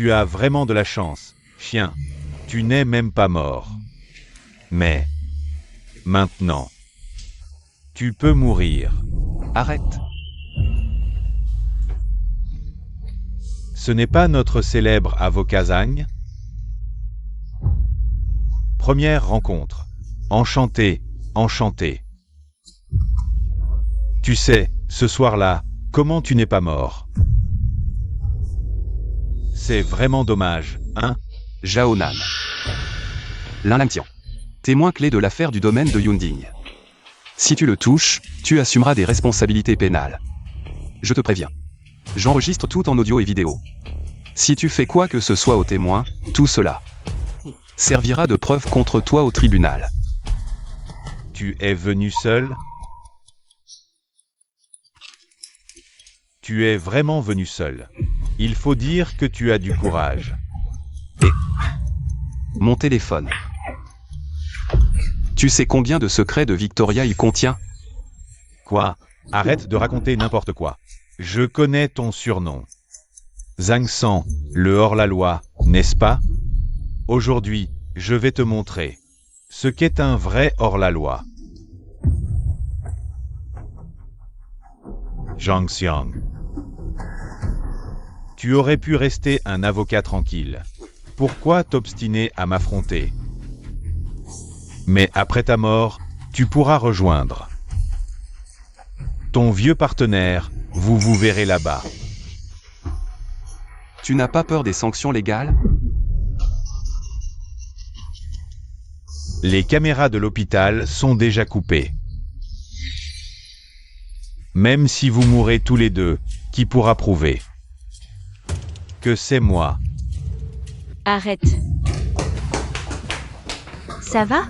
Tu as vraiment de la chance, chien. Tu n'es même pas mort. Mais, maintenant, tu peux mourir. Arrête. Ce n'est pas notre célèbre avocat Zhang? Première rencontre. Enchanté, enchanté. Tu sais, ce soir-là, comment tu n'es pas mort? C'est vraiment dommage, hein? Zhao Nan. Lin Langtian. Témoin clé de l'affaire du domaine de Yunding. Si tu le touches, tu assumeras des responsabilités pénales. Je te préviens. J'enregistre tout en audio et vidéo. Si tu fais quoi que ce soit aux témoins, tout cela servira de preuve contre toi au tribunal. Tu es venu seul? Tu es vraiment venu seul. Il faut dire que tu as du courage. Mon téléphone. Tu sais combien de secrets de Victoria il contient? Quoi? Arrête de raconter n'importe quoi. Je connais ton surnom. Zhang San, le hors-la-loi, n'est-ce pas? Aujourd'hui, je vais te montrer ce qu'est un vrai hors-la-loi. Zhang Xiang. Tu aurais pu rester un avocat tranquille. Pourquoi t'obstiner à m'affronter? Mais après ta mort, tu pourras rejoindre ton vieux partenaire, vous vous verrez là-bas. Tu n'as pas peur des sanctions légales? Les caméras de l'hôpital sont déjà coupées. Même si vous mourrez tous les deux, qui pourra prouver que c'est moi? Arrête. Ça va?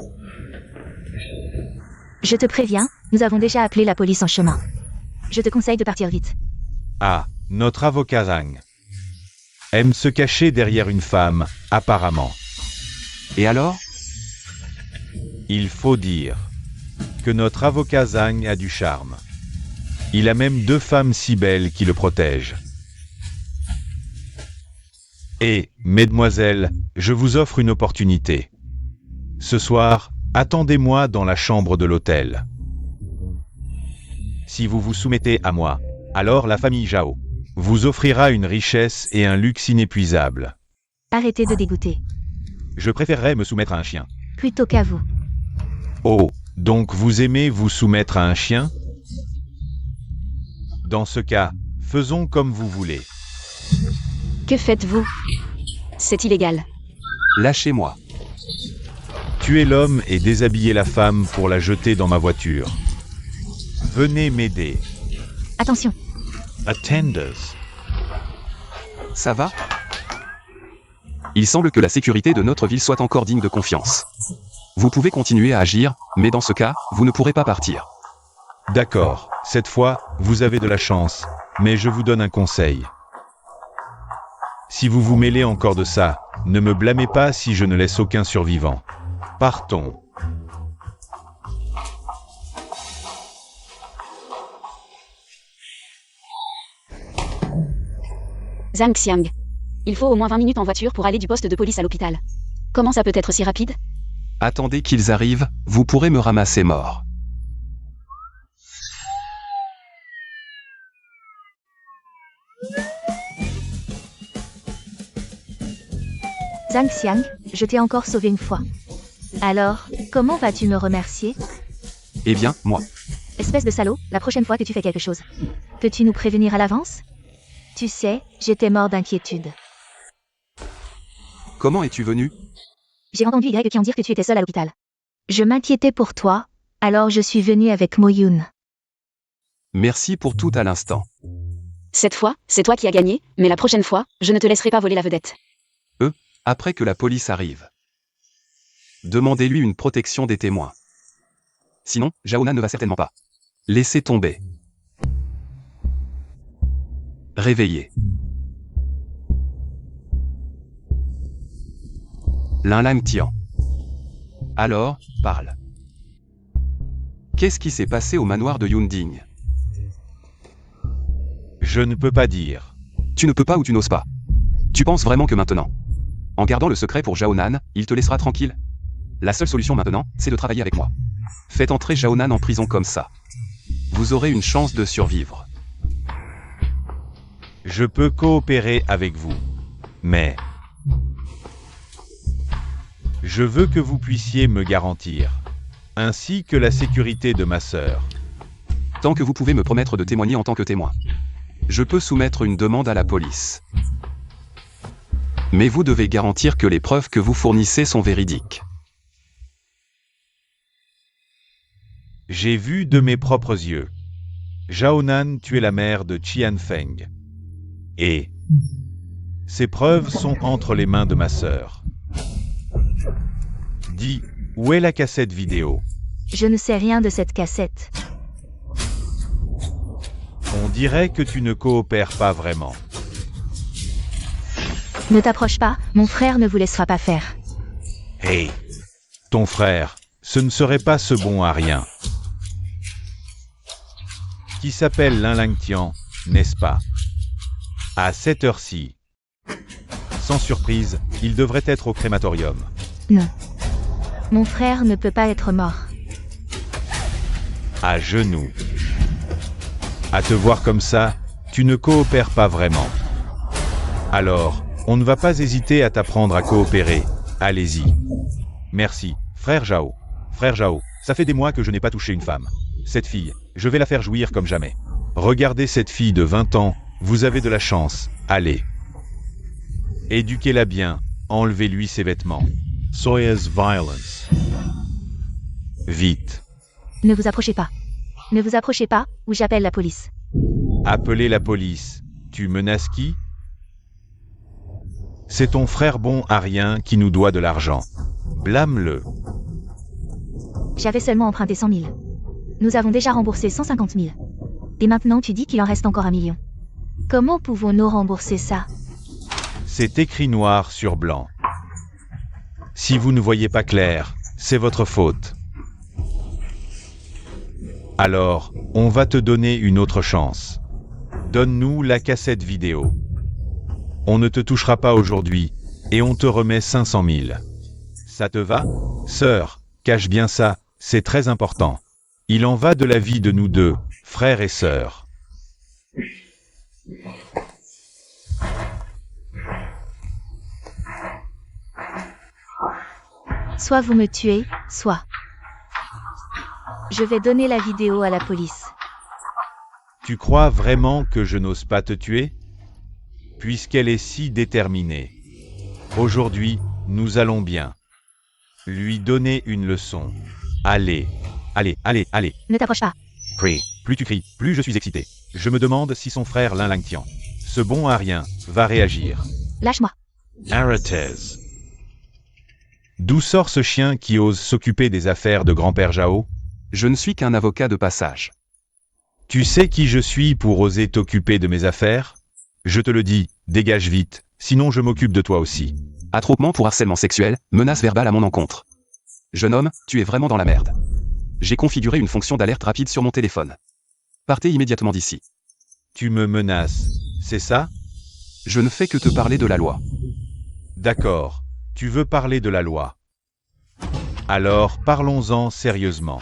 Je te préviens, nous avons déjà appelé la police en chemin. Je te conseille de partir vite. Ah, notre avocat Zhang aime se cacher derrière une femme, apparemment. Et alors? Il faut dire que notre avocat Zhang a du charme. Il a même 2 femmes si belles qui le protègent. Et, mesdemoiselles, je vous offre une opportunité. Ce soir, attendez-moi dans la chambre de l'hôtel. Si vous vous soumettez à moi, alors la famille Zhao vous offrira une richesse et un luxe inépuisables. Arrêtez de dégoûter. Je préférerais me soumettre à un chien. Plutôt qu'à vous. Oh, donc vous aimez vous soumettre à un chien? Dans ce cas, faisons comme vous voulez. Que faites-vous? C'est illégal. Lâchez-moi. Tuez l'homme et déshabillez la femme pour la jeter dans ma voiture. Venez m'aider. Attention. Attenders. Ça va? Il semble que la sécurité de notre ville soit encore digne de confiance. Vous pouvez continuer à agir, mais dans ce cas, vous ne pourrez pas partir. D'accord, cette fois, vous avez de la chance, mais je vous donne un conseil. Si vous vous mêlez encore de ça, ne me blâmez pas si je ne laisse aucun survivant. Partons. Zhang Xiang. Il faut au moins 20 minutes en voiture pour aller du poste de police à l'hôpital. Comment ça peut être si rapide? Attendez qu'ils arrivent, vous pourrez me ramasser mort. Zhang Xiang, je t'ai encore sauvé une fois. Alors, comment vas-tu me remercier? Eh bien, moi. Espèce de salaud, la prochaine fois que tu fais quelque chose, peux-tu nous prévenir à l'avance? Tu sais, j'étais mort d'inquiétude. Comment es-tu venu? J'ai entendu Y qui en dire que tu étais seul à l'hôpital. Je m'inquiétais pour toi, alors je suis venu avec Mo-Yoon. Merci pour tout à l'instant. Cette fois, c'est toi qui as gagné, mais la prochaine fois, je ne te laisserai pas voler la vedette. Après que la police arrive. Demandez-lui une protection des témoins. Sinon, Zhao Nan ne va certainement pas. Laissez tomber. Réveillez. Lin Langtian. Alors, parle. Qu'est-ce qui s'est passé au manoir de Yunding? Je ne peux pas dire. Tu ne peux pas ou tu n'oses pas? Tu penses vraiment que maintenant, en gardant le secret pour Jaonan, il te laissera tranquille? La seule solution maintenant, c'est de travailler avec moi. Faites entrer Jaonan en prison comme ça. Vous aurez une chance de survivre. Je peux coopérer avec vous. Mais je veux que vous puissiez me garantir, ainsi que la sécurité de ma sœur. Tant que vous pouvez me promettre de témoigner en tant que témoin, je peux soumettre une demande à la police. Mais vous devez garantir que les preuves que vous fournissez sont véridiques. J'ai vu de mes propres yeux Jaonan tuer la mère de Qian Feng. Et ces preuves sont entre les mains de ma sœur. Dis, où est la cassette vidéo? Je ne sais rien de cette cassette. On dirait que tu ne coopères pas vraiment. Ne t'approche pas, mon frère ne vous laissera pas faire. Hey, ton frère, ce ne serait pas ce bon à rien. Qui s'appelle Lin Langtian, n'est-ce pas? À cette heure-ci. Sans surprise, il devrait être au crématorium. Non. Mon frère ne peut pas être mort. À genoux. À te voir comme ça, tu ne coopères pas vraiment. Alors, on ne va pas hésiter à t'apprendre à coopérer. Allez-y. Merci, frère Zhao. Frère Zhao, ça fait des mois que je n'ai pas touché une femme. Cette fille, je vais la faire jouir comme jamais. Regardez cette fille de 20 ans, vous avez de la chance, allez. Éduquez-la bien, enlevez-lui ses vêtements. Soya's violence. Vite. Ne vous approchez pas. Ne vous approchez pas, ou j'appelle la police. Appelez la police. Tu menaces qui? C'est ton frère bon à rien qui nous doit de l'argent. Blâme-le. J'avais seulement emprunté 100 000. Nous avons déjà remboursé 150 000. Et maintenant tu dis qu'il en reste encore 1 million. Comment pouvons-nous rembourser ça? C'est écrit noir sur blanc. Si vous ne voyez pas clair, c'est votre faute. Alors, on va te donner une autre chance. Donne-nous la cassette vidéo. On ne te touchera pas aujourd'hui, et on te remet 500 000. Ça te va? Sœur, cache bien ça, c'est très important. Il en va de la vie de nous deux, frères et sœurs. Soit vous me tuez, soit... Je vais donner la vidéo à la police. Tu crois vraiment que je n'ose pas te tuer? Puisqu'elle est si déterminée. Aujourd'hui, nous allons bien. Lui donner une leçon. Allez, allez, allez, allez. Ne t'approche pas. Crie. Plus tu cries, plus je suis excité. Je me demande si son frère Lin Langtian, ce bon à rien, va réagir. Lâche-moi. Aratez. D'où sort ce chien qui ose s'occuper des affaires de grand-père Zhao? Je ne suis qu'un avocat de passage. Tu sais qui je suis pour oser t'occuper de mes affaires? Je te le dis, dégage vite, sinon je m'occupe de toi aussi. Attroupement pour harcèlement sexuel, menace verbale à mon encontre. Jeune homme, tu es vraiment dans la merde. J'ai configuré une fonction d'alerte rapide sur mon téléphone. Partez immédiatement d'ici. Tu me menaces, c'est ça? Je ne fais que te parler de la loi. D'accord, tu veux parler de la loi. Alors, parlons-en sérieusement.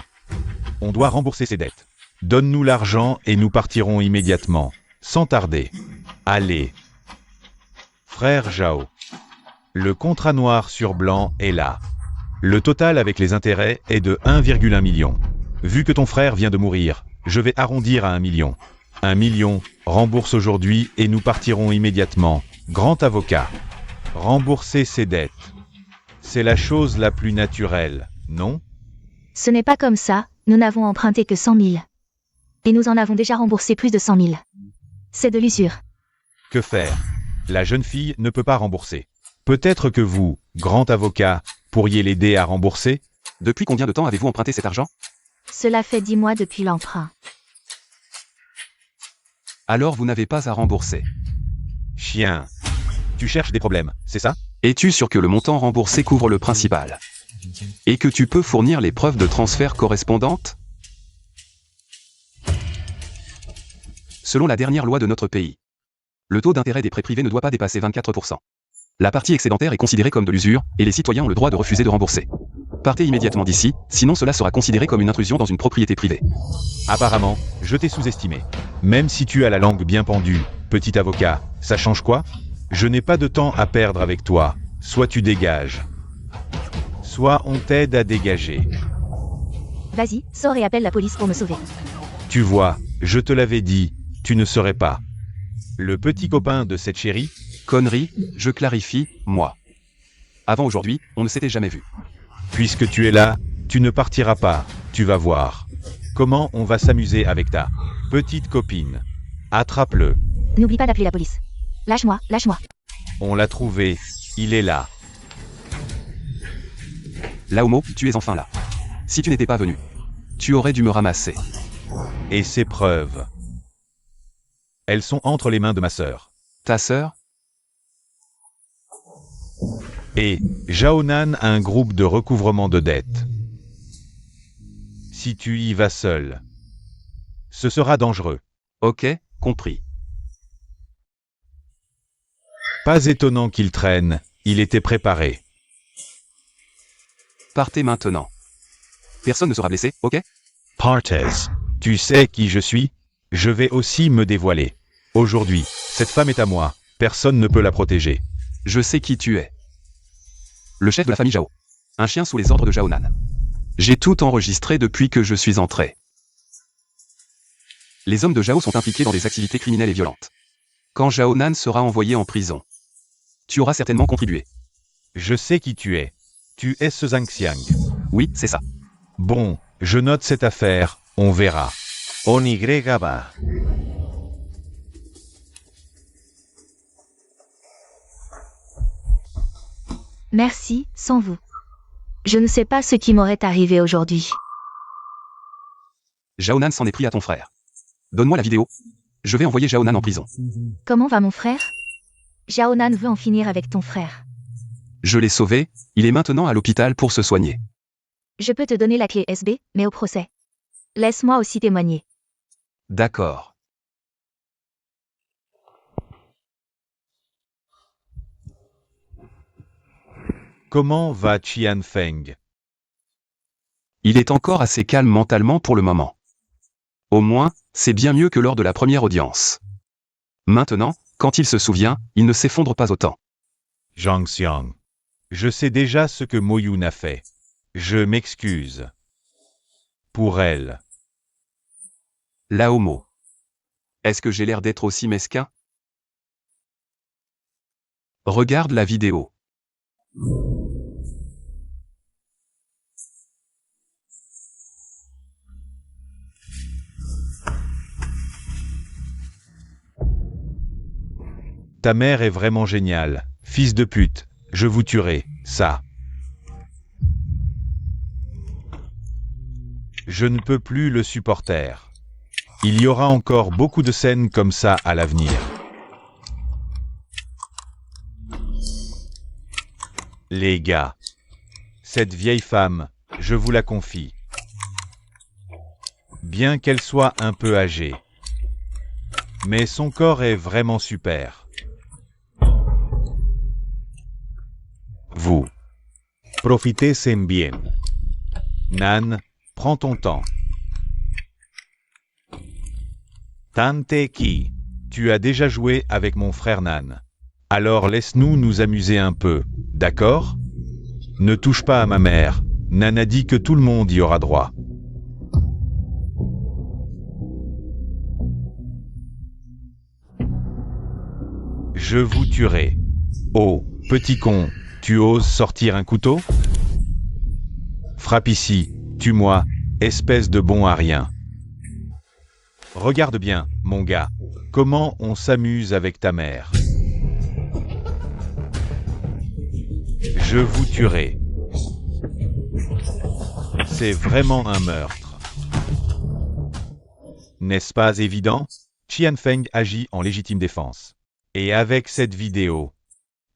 On doit rembourser ses dettes. Donne-nous l'argent et nous partirons immédiatement, sans tarder. Allez. Frère Zhao. Le contrat noir sur blanc est là. Le total avec les intérêts est de 1,1 million. Vu que ton frère vient de mourir, je vais arrondir à 1 million. 1 million, rembourse aujourd'hui et nous partirons immédiatement. Grand avocat. Rembourser ses dettes. C'est la chose la plus naturelle, non? Ce n'est pas comme ça, nous n'avons emprunté que 100 000. Et nous en avons déjà remboursé plus de 100 000. C'est de l'usure. Que faire? La jeune fille ne peut pas rembourser. Peut-être que vous, grand avocat, pourriez l'aider à rembourser? Depuis combien de temps avez-vous emprunté cet argent? Cela fait 10 mois depuis l'emprunt. Alors vous n'avez pas à rembourser. Chien. Tu cherches des problèmes, c'est ça? Es-tu sûr que le montant remboursé couvre le principal? Et que tu peux fournir les preuves de transfert correspondantes? Selon la dernière loi de notre pays, Le taux d'intérêt des prêts privés ne doit pas dépasser 24%. La partie excédentaire est considérée comme de l'usure, et les citoyens ont le droit de refuser de rembourser. Partez immédiatement d'ici, sinon cela sera considéré comme une intrusion dans une propriété privée. Apparemment, je t'ai sous-estimé. Même si tu as la langue bien pendue, petit avocat, ça change quoi? Je n'ai pas de temps à perdre avec toi. Soit tu dégages, soit on t'aide à dégager. Vas-y, sors et appelle la police pour me sauver. Tu vois, je te l'avais dit, tu ne serais pas le petit copain de cette chérie. Connerie, je clarifie, moi. Avant aujourd'hui, on ne s'était jamais vu. Puisque tu es là, tu ne partiras pas, tu vas voir. Comment on va s'amuser avec ta petite copine. Attrape-le. N'oublie pas d'appeler la police. Lâche-moi, lâche-moi. On l'a trouvé, il est là. Laomo, tu es enfin là. Si tu n'étais pas venu, tu aurais dû me ramasser. Et ses preuves. Elles sont entre les mains de ma sœur. Ta sœur? Et Jaonan a un groupe de recouvrement de dettes. Si tu y vas seul, ce sera dangereux. Ok, compris. Pas étonnant qu'il traîne, il était préparé. Partez maintenant. Personne ne sera blessé, ok? Partes. Tu sais qui je suis? Je vais aussi me dévoiler. Aujourd'hui, cette femme est à moi, personne ne peut la protéger. Je sais qui tu es. Le chef de la famille Jao. Un chien sous les ordres de Jaonan. J'ai tout enregistré depuis que je suis entré. Les hommes de Jao sont impliqués dans des activités criminelles et violentes. Quand Jaonan sera envoyé en prison, tu auras certainement contribué. Je sais qui tu es. Tu es ce Zhang Xiang. Oui, c'est ça. Bon, je note cette affaire, on verra. On y va. Merci, sans vous. Je ne sais pas ce qui m'aurait arrivé aujourd'hui. Jaonan s'en est pris à ton frère. Donne-moi la vidéo. Je vais envoyer Jaonan en prison. Comment va mon frère? Jaonan veut en finir avec ton frère. Je l'ai sauvé, il est maintenant à l'hôpital pour se soigner. Je peux te donner la clé SB, mais au procès. Laisse-moi aussi témoigner. D'accord. Comment va Qian Feng? Il est encore assez calme mentalement pour le moment. Au moins, c'est bien mieux que lors de la première audience. Maintenant, quand il se souvient, il ne s'effondre pas autant. Zhang Xiang. Je sais déjà ce que Mo Yun a fait. Je m'excuse. Pour elle. Laomo. Est-ce que j'ai l'air d'être aussi mesquin? Regarde la vidéo. Ta mère est vraiment géniale. Fils de pute, je vous tuerai, ça. Je ne peux plus le supporter. Il y aura encore beaucoup de scènes comme ça à l'avenir. Les gars, cette vieille femme, je vous la confie. Bien qu'elle soit un peu âgée. Mais son corps est vraiment super. Vous. Profitez-en bien. Nan, prends ton temps. Tante Ki, tu as déjà joué avec mon frère Nan. Alors laisse-nous nous amuser un peu, d'accord? Ne touche pas à ma mère. Nan a dit que tout le monde y aura droit. Je vous tuerai. Oh, petit con, tu oses sortir un couteau? Frappe ici, tue-moi, espèce de bon à rien. Regarde bien, mon gars, comment on s'amuse avec ta mère. Je vous tuerai. C'est vraiment un meurtre. N'est-ce pas évident? Qian Feng agit en légitime défense. Et avec cette vidéo,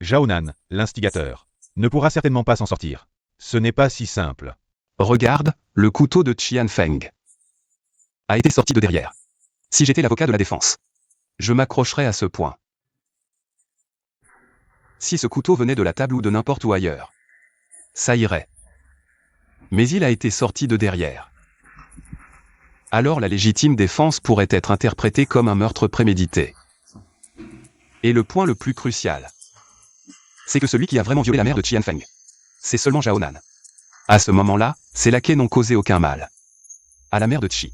Jaonan, l'instigateur, ne pourra certainement pas s'en sortir. Ce n'est pas si simple. Regarde, le couteau de Qian Feng a été sorti de derrière. Si j'étais l'avocat de la défense, je m'accrocherais à ce point. Si ce couteau venait de la table ou de n'importe où ailleurs, ça irait. Mais il a été sorti de derrière. Alors la légitime défense pourrait être interprétée comme un meurtre prémédité. Et le point le plus crucial, c'est que celui qui a vraiment violé la mère de Qian Feng, c'est seulement Zhao Nan. À ce moment-là, ces laquais n'ont causé aucun mal à la mère de Qi.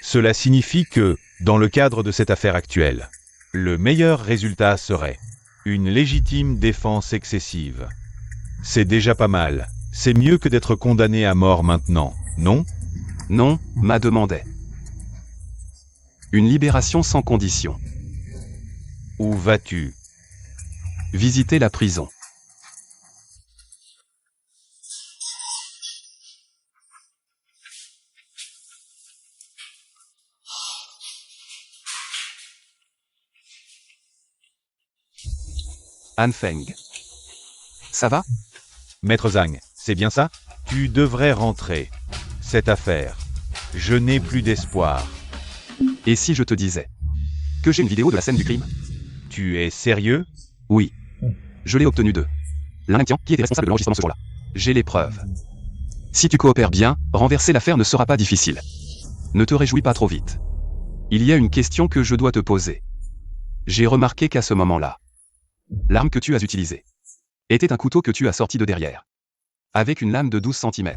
Cela signifie que, dans le cadre de cette affaire actuelle, le meilleur résultat serait une légitime défense excessive. C'est déjà pas mal. C'est mieux que d'être condamné à mort maintenant, non? Non, Ma demandait. Une libération sans condition. Où vas-tu? Visiter la prison. Han Feng. Ça va? Maître Zhang, c'est bien ça? Tu devrais rentrer. Cette affaire. Je n'ai plus d'espoir. Et si je te disais que j'ai une vidéo de la scène du crime? Tu es sérieux? Oui. Je l'ai obtenue de l'un Tian, qui était responsable de l'enregistrement ce jour-là. J'ai les preuves. Si tu coopères bien, renverser l'affaire ne sera pas difficile. Ne te réjouis pas trop vite. Il y a une question que je dois te poser. J'ai remarqué qu'à ce moment-là, l'arme que tu as utilisée était un couteau que tu as sorti de derrière, avec une lame de 12 cm.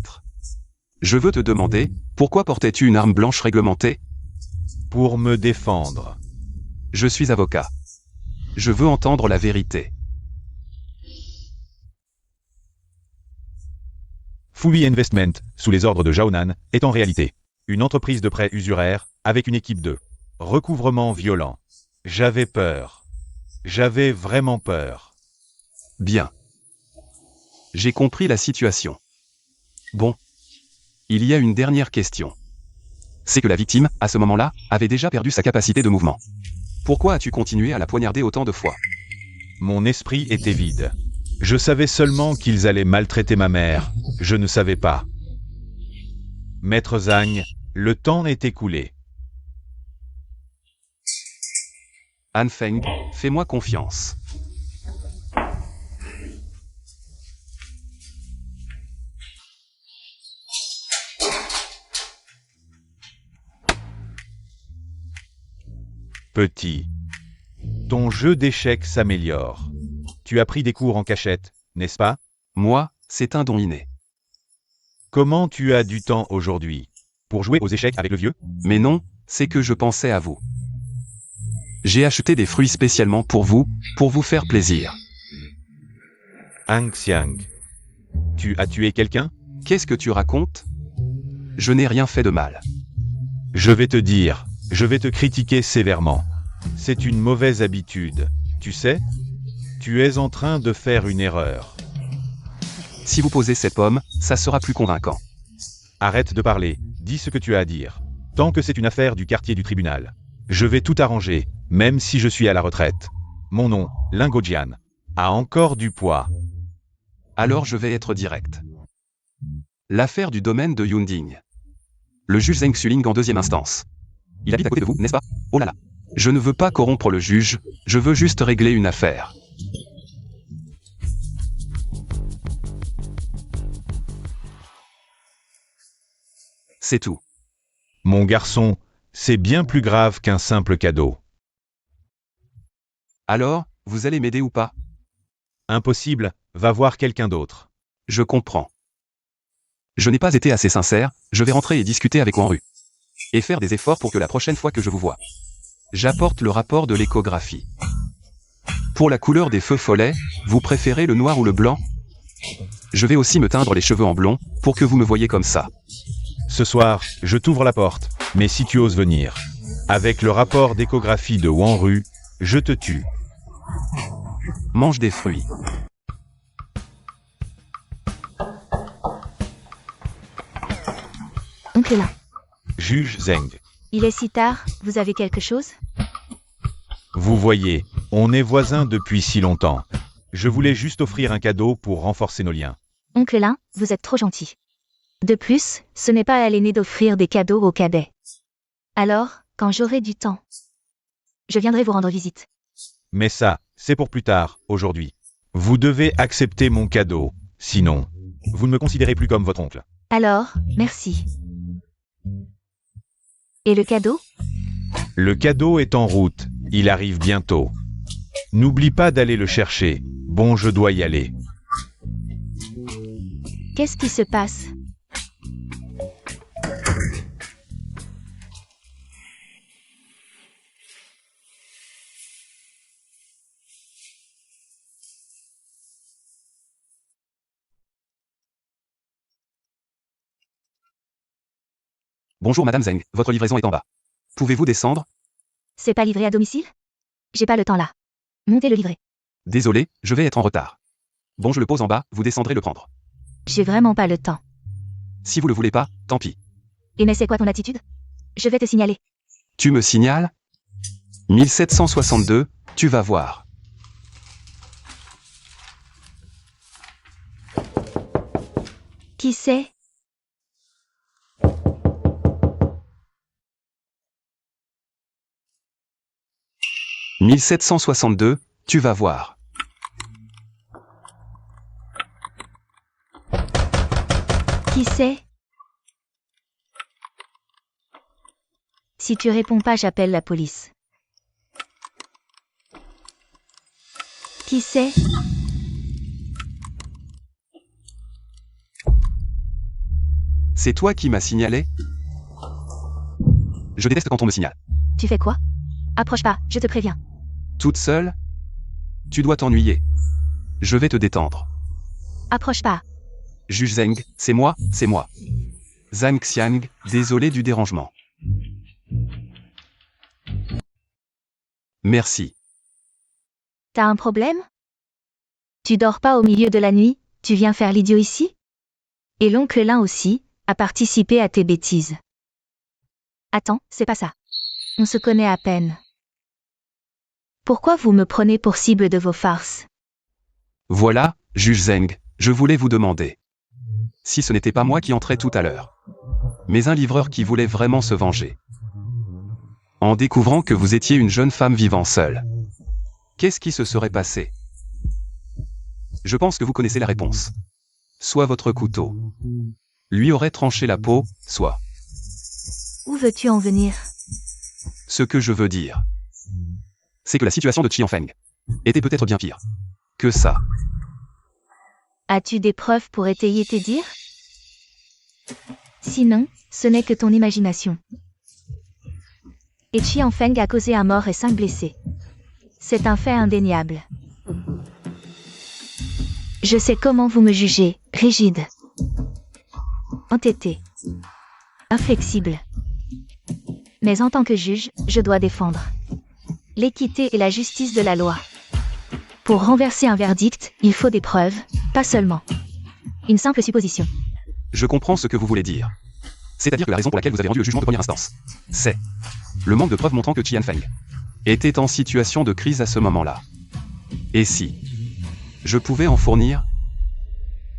Je veux te demander, pourquoi portais-tu une arme blanche réglementée? Pour me défendre. Je suis avocat. Je veux entendre la vérité. Fui Investment, sous les ordres de Zhao Nan, est en réalité une entreprise de prêt usuraire avec une équipe de recouvrement violent. J'avais peur. J'avais vraiment peur. Bien. J'ai compris la situation. Bon. Il y a une dernière question. C'est que la victime, à ce moment-là, avait déjà perdu sa capacité de mouvement. Pourquoi as-tu continué à la poignarder autant de fois? Mon esprit était vide. Je savais seulement qu'ils allaient maltraiter ma mère. Je ne savais pas. Maître Zhang, le temps est écoulé. Han Feng, fais-moi confiance. Petit. Ton jeu d'échecs s'améliore. Tu as pris des cours en cachette, n'est-ce pas? Moi, c'est un don inné. Comment tu as du temps aujourd'hui? Pour jouer aux échecs avec le vieux? Mais non, c'est que je pensais à vous. J'ai acheté des fruits spécialement pour vous faire plaisir. Hang Xiang. Tu as tué quelqu'un? Qu'est-ce que tu racontes? Je n'ai rien fait de mal. Je vais te dire, je vais te critiquer sévèrement. C'est une mauvaise habitude, tu sais? Tu es en train de faire une erreur. Si vous posez cette pomme, ça sera plus convaincant. Arrête de parler, dis ce que tu as à dire. Tant que c'est une affaire du quartier du tribunal. Je vais tout arranger, même si je suis à la retraite. Mon nom, Lingo Jian, a encore du poids. Alors je vais être direct. L'affaire du domaine de Yunding. Le juge Zheng Xuling en deuxième instance. Il habite à côté de vous, n'est-ce pas? Oh là là. Je ne veux pas corrompre le juge, je veux juste régler une affaire. C'est tout. Mon garçon, c'est bien plus grave qu'un simple cadeau. Alors, vous allez m'aider ou pas? Impossible, va voir quelqu'un d'autre. Je comprends. Je n'ai pas été assez sincère, je vais rentrer et discuter avec Wanru. Et faire des efforts pour que la prochaine fois que je vous vois, j'apporte le rapport de l'échographie. Pour la couleur des feux follets, vous préférez le noir ou le blanc? Je vais aussi me teindre les cheveux en blond, pour que vous me voyez comme ça. Ce soir, je t'ouvre la porte, mais si tu oses venir, avec le rapport d'échographie de Wanru, je te tue. Mange des fruits. Oncle là. Juge Zheng. Il est si tard, vous avez quelque chose? Vous voyez, on est voisins depuis si longtemps. Je voulais juste offrir un cadeau pour renforcer nos liens. Oncle Lin, vous êtes trop gentil. De plus, ce n'est pas à l'aîné d'offrir des cadeaux aux cadets. Alors, quand j'aurai du temps, je viendrai vous rendre visite. Mais ça, c'est pour plus tard, aujourd'hui. Vous devez accepter mon cadeau, sinon, vous ne me considérez plus comme votre oncle. Alors, merci. Et le cadeau? Le cadeau est en route, il arrive bientôt. N'oublie pas d'aller le chercher. Bon, je dois y aller. Qu'est-ce qui se passe? Bonjour Madame Zeng, votre livraison est en bas. Pouvez-vous descendre? C'est pas livré à domicile? J'ai pas le temps là. Montez le livret. Désolé, je vais être en retard. Bon, je le pose en bas, vous descendrez le prendre. J'ai vraiment pas le temps. Si vous le voulez pas, tant pis. Et mais c'est quoi ton attitude? Je vais te signaler. Tu me signales? 1762, tu vas voir. Qui c'est? « 1762, tu vas voir. Qui c'est? Si tu réponds pas, j'appelle la police. Qui c'est? C'est toi qui m'as signalé? Je déteste quand on me signale. Tu fais quoi? Approche pas, je te préviens. Toute seule? Tu dois t'ennuyer. Je vais te détendre. Approche pas. Juge Zeng, c'est moi, c'est moi. Zhang Xiang, désolé du dérangement. Merci. T'as un problème? Tu dors pas au milieu de la nuit, tu viens faire l'idiot ici? Et l'oncle Lin aussi, a participé à tes bêtises. Attends, c'est pas ça. On se connaît à peine. Pourquoi vous me prenez pour cible de vos farces? Voilà, juge Zeng, je voulais vous demander. Si ce n'était pas moi qui entrais tout à l'heure. Mais un livreur qui voulait vraiment se venger. En découvrant que vous étiez une jeune femme vivant seule. Qu'est-ce qui se serait passé? Je pense que vous connaissez la réponse. Soit votre couteau lui aurait tranché la peau, soit... Où veux-tu en venir? Ce que je veux dire, c'est que la situation de Qianfeng était peut-être bien pire que ça. As-tu des preuves pour étayer tes dires? Sinon, ce n'est que ton imagination. Et Qianfeng a causé un mort et 5 blessés. C'est un fait indéniable. Je sais comment vous me jugez, rigide, entêté, inflexible. Mais en tant que juge, je dois défendre l'équité et la justice de la loi. Pour renverser un verdict, il faut des preuves, pas seulement une simple supposition. Je comprends ce que vous voulez dire. C'est-à-dire que la raison pour laquelle vous avez rendu le jugement de première instance, c'est le manque de preuves montrant que Qianfeng était en situation de crise à ce moment-là. Et si je pouvais en fournir?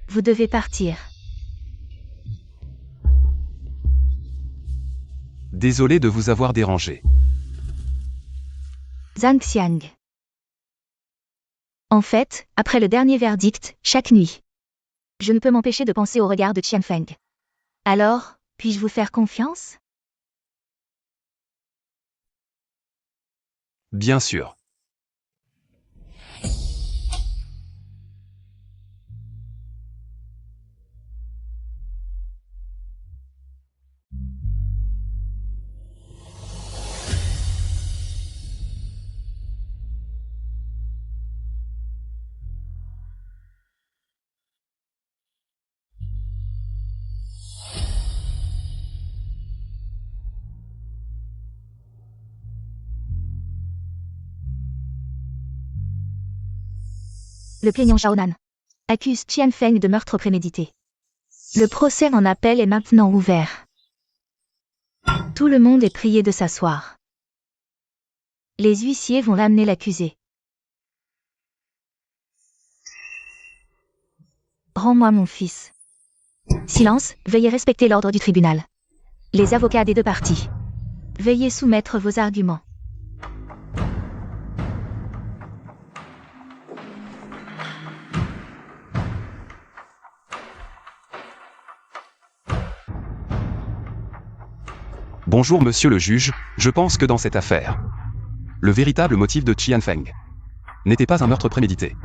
Vous devez partir. Désolé de vous avoir dérangé. Zhang Xiang. En fait, après le dernier verdict, chaque nuit, je ne peux m'empêcher de penser au regard de Qianfeng. Alors, puis-je vous faire confiance? Bien sûr. Le plaignant Shaonan accuse Qianfeng de meurtre prémédité. Le procès en appel est maintenant ouvert. Tout le monde est prié de s'asseoir. Les huissiers vont l'amener l'accusé. Rends-moi mon fils. Silence, veuillez respecter l'ordre du tribunal. Les avocats des deux parties. Veuillez soumettre vos arguments. Bonjour monsieur le juge, je pense que dans cette affaire, le véritable motif de Qian Feng n'était pas un meurtre prémédité,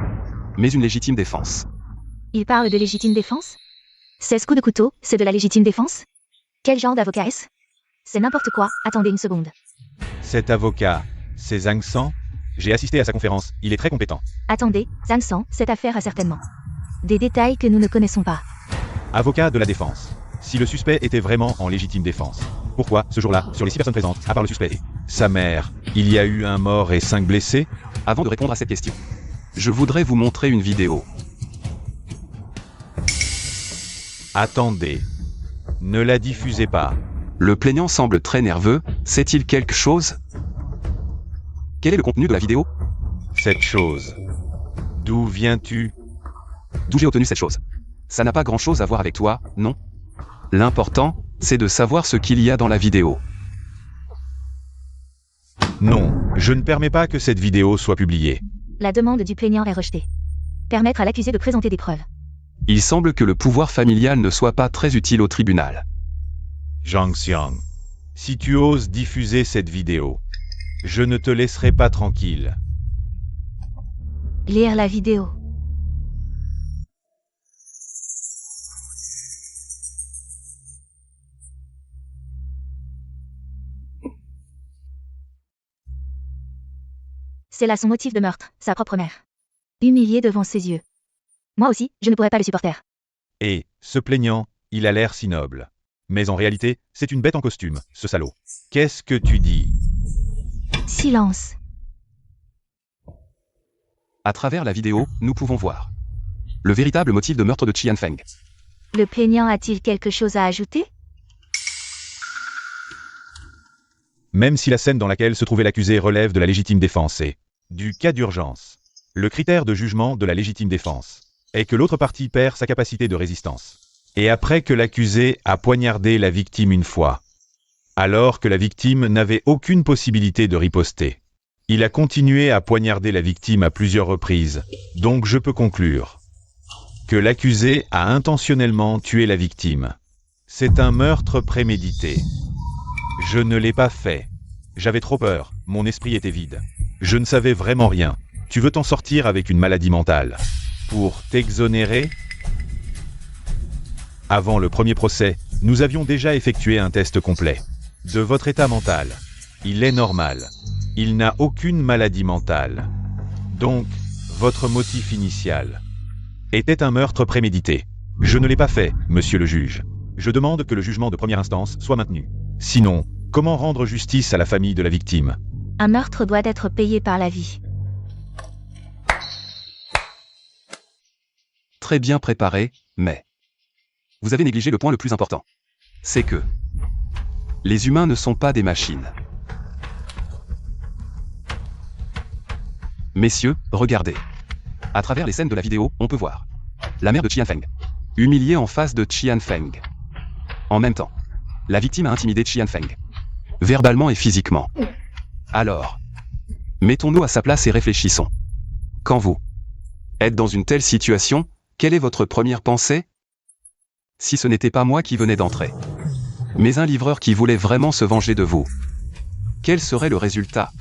mais une légitime défense. Il parle de légitime défense 16 coups de couteau, c'est de la légitime défense? Quel genre d'avocat est-ce? C'est n'importe quoi, attendez une seconde. Cet avocat, c'est Zhang San. J'ai assisté à sa conférence, il est très compétent. Attendez, Zhang San, cette affaire a certainement des détails que nous ne connaissons pas. Avocat de la défense. Si le suspect était vraiment en légitime défense, pourquoi, ce jour-là, sur les 6 personnes présentes, à part le suspect et sa mère, il y a eu un mort et 5 blessés? Avant de répondre à cette question, je voudrais vous montrer une vidéo. Attendez. Ne la diffusez pas. Le plaignant semble très nerveux, sait-il quelque chose? Quel est le contenu de la vidéo? Cette chose. D'où viens-tu? D'où j'ai obtenu cette chose? Ça n'a pas grand-chose à voir avec toi, non? L'important, c'est de savoir ce qu'il y a dans la vidéo. Non, je ne permets pas que cette vidéo soit publiée. La demande du plaignant est rejetée. Permettre à l'accusé de présenter des preuves. Il semble que le pouvoir familial ne soit pas très utile au tribunal. Zhang Xiang, si tu oses diffuser cette vidéo, je ne te laisserai pas tranquille. Lire la vidéo. C'est là son motif de meurtre, sa propre mère. Humiliée devant ses yeux. Moi aussi, je ne pourrais pas le supporter. Et, ce plaignant, il a l'air si noble. Mais en réalité, c'est une bête en costume, ce salaud. Qu'est-ce que tu dis? Silence. À travers la vidéo, nous pouvons voir le véritable motif de meurtre de Qian Feng. Le plaignant a-t-il quelque chose à ajouter? Même si la scène dans laquelle se trouvait l'accusé relève de la légitime défense et du cas d'urgence, le critère de jugement de la légitime défense est que l'autre partie perd sa capacité de résistance. Et après que l'accusé a poignardé la victime une fois, alors que la victime n'avait aucune possibilité de riposter, il a continué à poignarder la victime à plusieurs reprises, donc je peux conclure que l'accusé a intentionnellement tué la victime. C'est un meurtre prémédité. Je ne l'ai pas fait. J'avais trop peur, mon esprit était vide. Je ne savais vraiment rien. Tu veux t'en sortir avec une maladie mentale. Pour t'exonérer? Avant le premier procès, nous avions déjà effectué un test complet de votre état mental. Il est normal. Il n'a aucune maladie mentale. Donc, votre motif initial était un meurtre prémédité. Je ne l'ai pas fait, monsieur le juge. Je demande que le jugement de première instance soit maintenu. Sinon, comment rendre justice à la famille de la victime? Un meurtre doit être payé par la vie. Très bien préparé, mais vous avez négligé le point le plus important. C'est que les humains ne sont pas des machines. Messieurs, regardez. À travers les scènes de la vidéo, on peut voir la mère de Qian Feng, humiliée en face de Qian Feng. En même temps, la victime a intimidé Qian Feng, verbalement et physiquement. Alors, mettons-nous à sa place et réfléchissons. Quand vous êtes dans une telle situation, quelle est votre première pensée? Si ce n'était pas moi qui venais d'entrer, mais un livreur qui voulait vraiment se venger de vous, quel serait le résultat?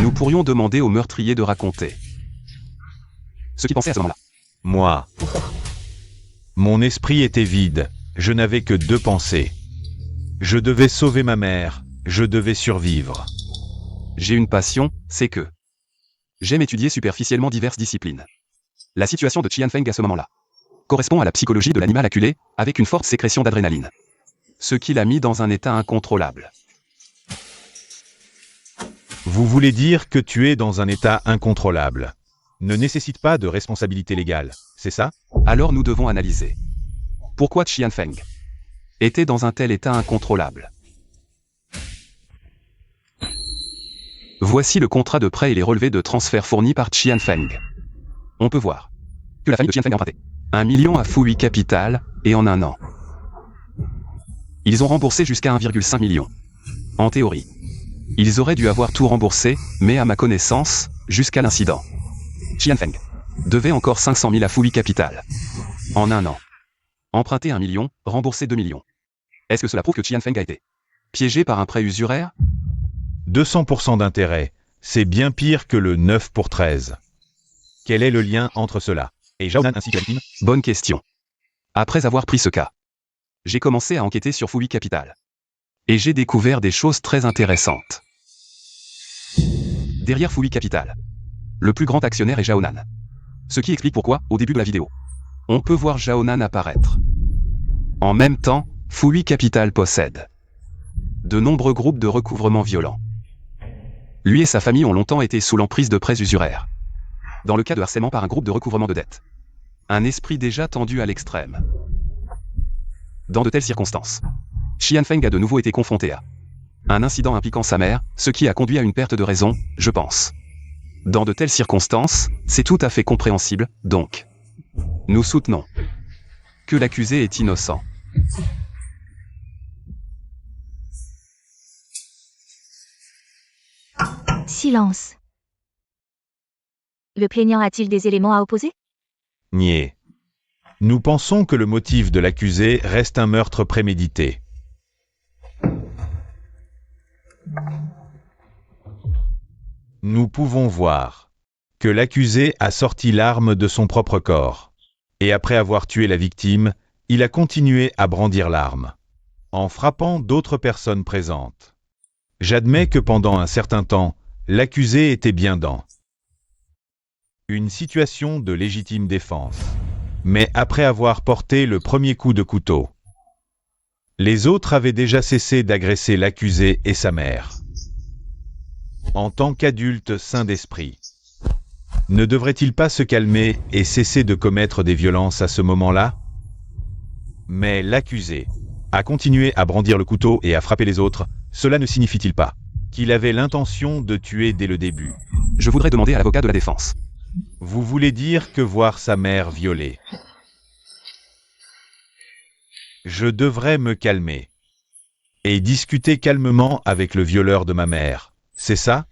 Nous pourrions demander au meurtrier de raconter ce qu'il pensait à ce moment-là. Moi. Mon esprit était vide. Je n'avais que 2 pensées. Je devais sauver ma mère. Je devais survivre. J'ai une passion, c'est que j'aime étudier superficiellement diverses disciplines. La situation de Qian Feng à ce moment-là correspond à la psychologie de l'animal acculé, avec une forte sécrétion d'adrénaline. Ce qui l'a mis dans un état incontrôlable. Vous voulez dire que tuer dans un état incontrôlable ne nécessite pas de responsabilité légale, c'est ça? Alors nous devons analyser pourquoi Qian Feng était dans un tel état incontrôlable. Voici le contrat de prêt et les relevés de transfert fournis par Qian Feng. On peut voir que la famille de Qian Feng a emprunté 1 million à Fouille Capital, et en un an, ils ont remboursé jusqu'à 1,5 million. En théorie, ils auraient dû avoir tout remboursé, mais à ma connaissance, jusqu'à l'incident, Qian Feng devait encore 500 000 à Fouille Capital. En un an, emprunter 1 million, rembourser 2 millions. Est-ce que cela prouve que Qian Feng a été Piégé par un prêt usuraire? 200% d'intérêt, c'est bien pire que le 9 pour 13. Quel est le lien entre cela et Jaonan ainsi que la victime? Bonne question. Après avoir pris ce cas, j'ai commencé à enquêter sur Fouille Capital. Et j'ai découvert des choses très intéressantes. Derrière Fouille Capital, le plus grand actionnaire est Jaonan. Ce qui explique pourquoi, au début de la vidéo, on peut voir Jaonan apparaître. En même temps, Fouille Capital possède de nombreux groupes de recouvrement violents. Lui et sa famille ont longtemps été sous l'emprise de prêts usuraires. Dans le cas de harcèlement par un groupe de recouvrement de dettes. Un esprit déjà tendu à l'extrême. Dans de telles circonstances, Xian Feng a de nouveau été confronté à un incident impliquant sa mère, ce qui a conduit à une perte de raison, je pense. Dans de telles circonstances, c'est tout à fait compréhensible, donc. Nous soutenons que l'accusé est innocent. Silence. Le plaignant a-t-il des éléments à opposer? Niais. Nous pensons que le motif de l'accusé reste un meurtre prémédité. Nous pouvons voir que l'accusé a sorti l'arme de son propre corps. Et après avoir tué la victime, il a continué à brandir l'arme, en frappant d'autres personnes présentes. J'admets que pendant un certain temps, l'accusé était bien dans une situation de légitime défense. Mais après avoir porté le premier coup de couteau, les autres avaient déjà cessé d'agresser l'accusé et sa mère. En tant qu'adulte sain d'esprit, ne devrait-il pas se calmer et cesser de commettre des violences à ce moment-là? Mais l'accusé a continué à brandir le couteau et à frapper les autres, cela ne signifie-t-il pas qu'il avait l'intention de tuer dès le début? Je voudrais demander à l'avocat de la défense. Vous voulez dire que voir sa mère violée? Je devrais me calmer et discuter calmement avec le violeur de ma mère, c'est ça?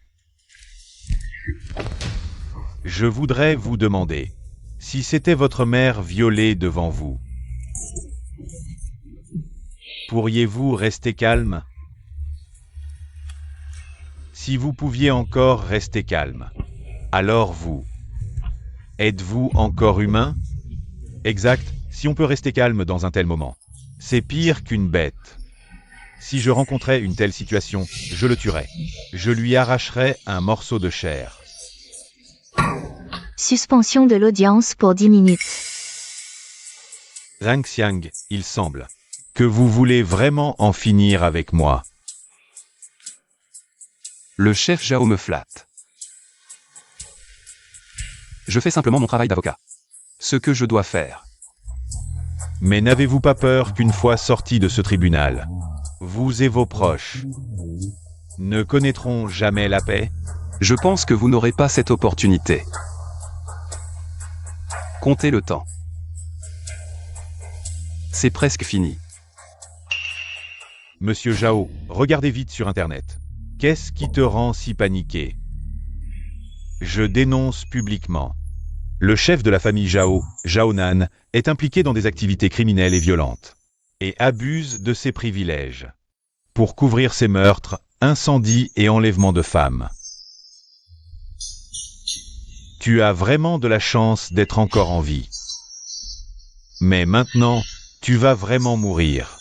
Je voudrais vous demander si c'était votre mère violée devant vous. Pourriez-vous rester calme? Si vous pouviez encore rester calme, alors vous, êtes-vous encore humain? Exact, si on peut rester calme dans un tel moment. C'est pire qu'une bête. Si je rencontrais une telle situation, je le tuerais. Je lui arracherais un morceau de chair. Suspension de l'audience pour 10 minutes. Zhang Xiang, il semble que vous voulez vraiment en finir avec moi. Le chef Zhao me flatte. Je fais simplement mon travail d'avocat. Ce que je dois faire. Mais n'avez-vous pas peur qu'une fois sorti de ce tribunal, vous et vos proches ne connaîtront jamais la paix? Je pense que vous n'aurez pas cette opportunité. Comptez le temps. C'est presque fini. Monsieur Zhao, regardez vite sur Internet. Qu'est-ce qui te rend si paniqué? Je dénonce publiquement. Le chef de la famille Zhao, Jaonan, est impliqué dans des activités criminelles et violentes, et abuse de ses privilèges pour couvrir ses meurtres, incendies et enlèvements de femmes. Tu as vraiment de la chance d'être encore en vie. Mais maintenant, tu vas vraiment mourir.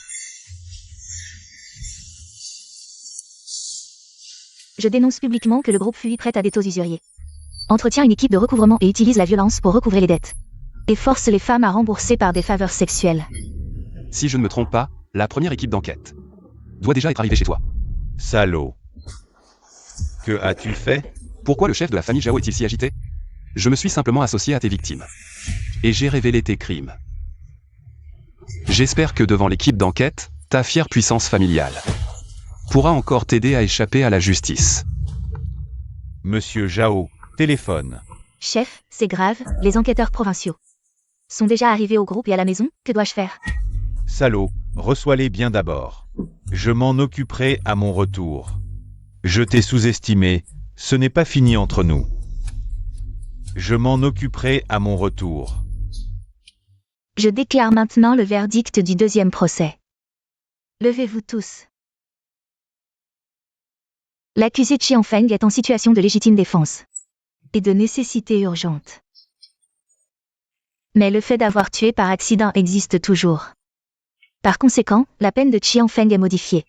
Je dénonce publiquement que le groupe Fui prête à des taux usuriers. Entretient une équipe de recouvrement et utilise la violence pour recouvrer les dettes. Et force les femmes à rembourser par des faveurs sexuelles. Si je ne me trompe pas, la première équipe d'enquête doit déjà être arrivée chez toi. Salaud. Que as-tu fait? Pourquoi le chef de la famille Zhao est-il si agité? Je me suis simplement associé à tes victimes. Et j'ai révélé tes crimes. J'espère que devant l'équipe d'enquête, ta fière puissance familiale pourra encore t'aider à échapper à la justice. Monsieur Zhao, téléphone. Chef, c'est grave, les enquêteurs provinciaux sont déjà arrivés au groupe et à la maison, que dois-je faire? Salaud, reçois-les bien d'abord. Je m'en occuperai à mon retour. Je t'ai sous-estimé, ce n'est pas fini entre nous. Je m'en occuperai à mon retour. Je déclare maintenant le verdict du deuxième procès. Levez-vous tous. L'accusé Qianfeng est en situation de légitime défense et de nécessité urgente. Mais le fait d'avoir tué par accident existe toujours. Par conséquent, la peine de Qianfeng est modifiée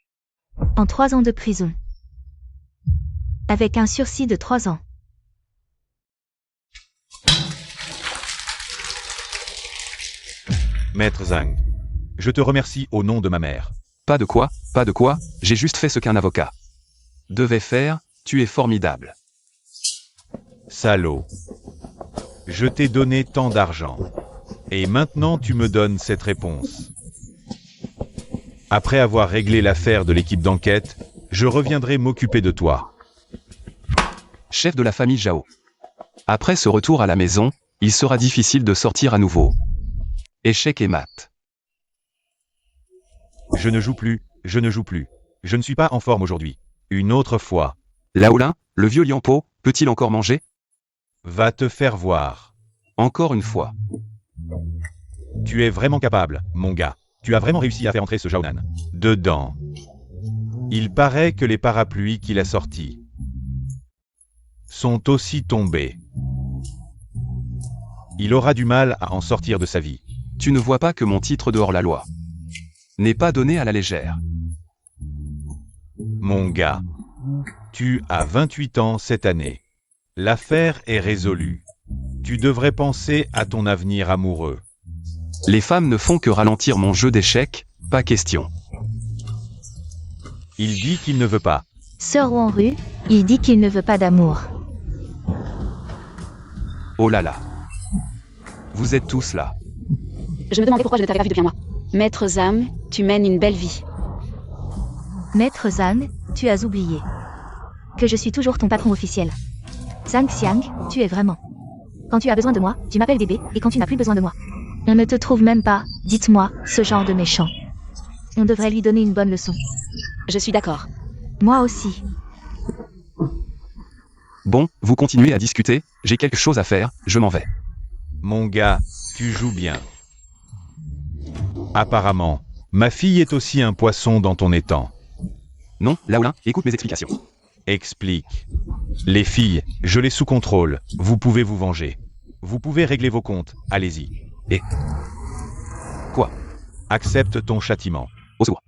en 3 ans de prison, avec un sursis de 3 ans. Maître Zhang, je te remercie au nom de ma mère. Pas de quoi, j'ai juste fait ce qu'un avocat devait faire, tu es formidable. Salaud. Je t'ai donné tant d'argent. Et maintenant tu me donnes cette réponse. Après avoir réglé l'affaire de l'équipe d'enquête, je reviendrai m'occuper de toi. Chef de la famille Zhao. Après ce retour à la maison, il sera difficile de sortir à nouveau. Échec et mat. Je ne joue plus. Je ne suis pas en forme aujourd'hui. Une autre fois. Laolin, le vieux Lianpo, peut-il encore manger? Va te faire voir. Encore une fois. Tu es vraiment capable, mon gars. Tu as vraiment réussi à faire entrer ce Zhaonan dedans. Il paraît que les parapluies qu'il a sortis sont aussi tombés. Il aura du mal à en sortir de sa vie. Tu ne vois pas que mon titre de hors-la-loi n'est pas donné à la légère. Mon gars, tu as 28 ans cette année. L'affaire est résolue. Tu devrais penser à ton avenir amoureux. Les femmes ne font que ralentir mon jeu d'échecs, pas question. Il dit qu'il ne veut pas. Sœur Wanru, il dit qu'il ne veut pas d'amour. Oh là là. Vous êtes tous là. Je me demandais pourquoi je ne t'avais pas vu depuis un mois. Maître Zhang, tu mènes une belle vie. Maître Zhang, tu as oublié que je suis toujours ton patron officiel. Zhang Xiang, tu es vraiment. Quand tu as besoin de moi, tu m'appelles bébé, et quand tu n'as plus besoin de moi, on ne te trouve même pas, dites-moi, ce genre de méchant. On devrait lui donner une bonne leçon. Je suis d'accord. Moi aussi. Bon, vous continuez à discuter, j'ai quelque chose à faire, je m'en vais. Mon gars, tu joues bien. Apparemment, ma fille est aussi un poisson dans ton étang. Non, Laolin, écoute mes explications. Explique. Les filles, je les sous contrôle. Vous pouvez vous venger. Vous pouvez régler vos comptes. Allez-y. Et quoi? Accepte ton châtiment. Au secours.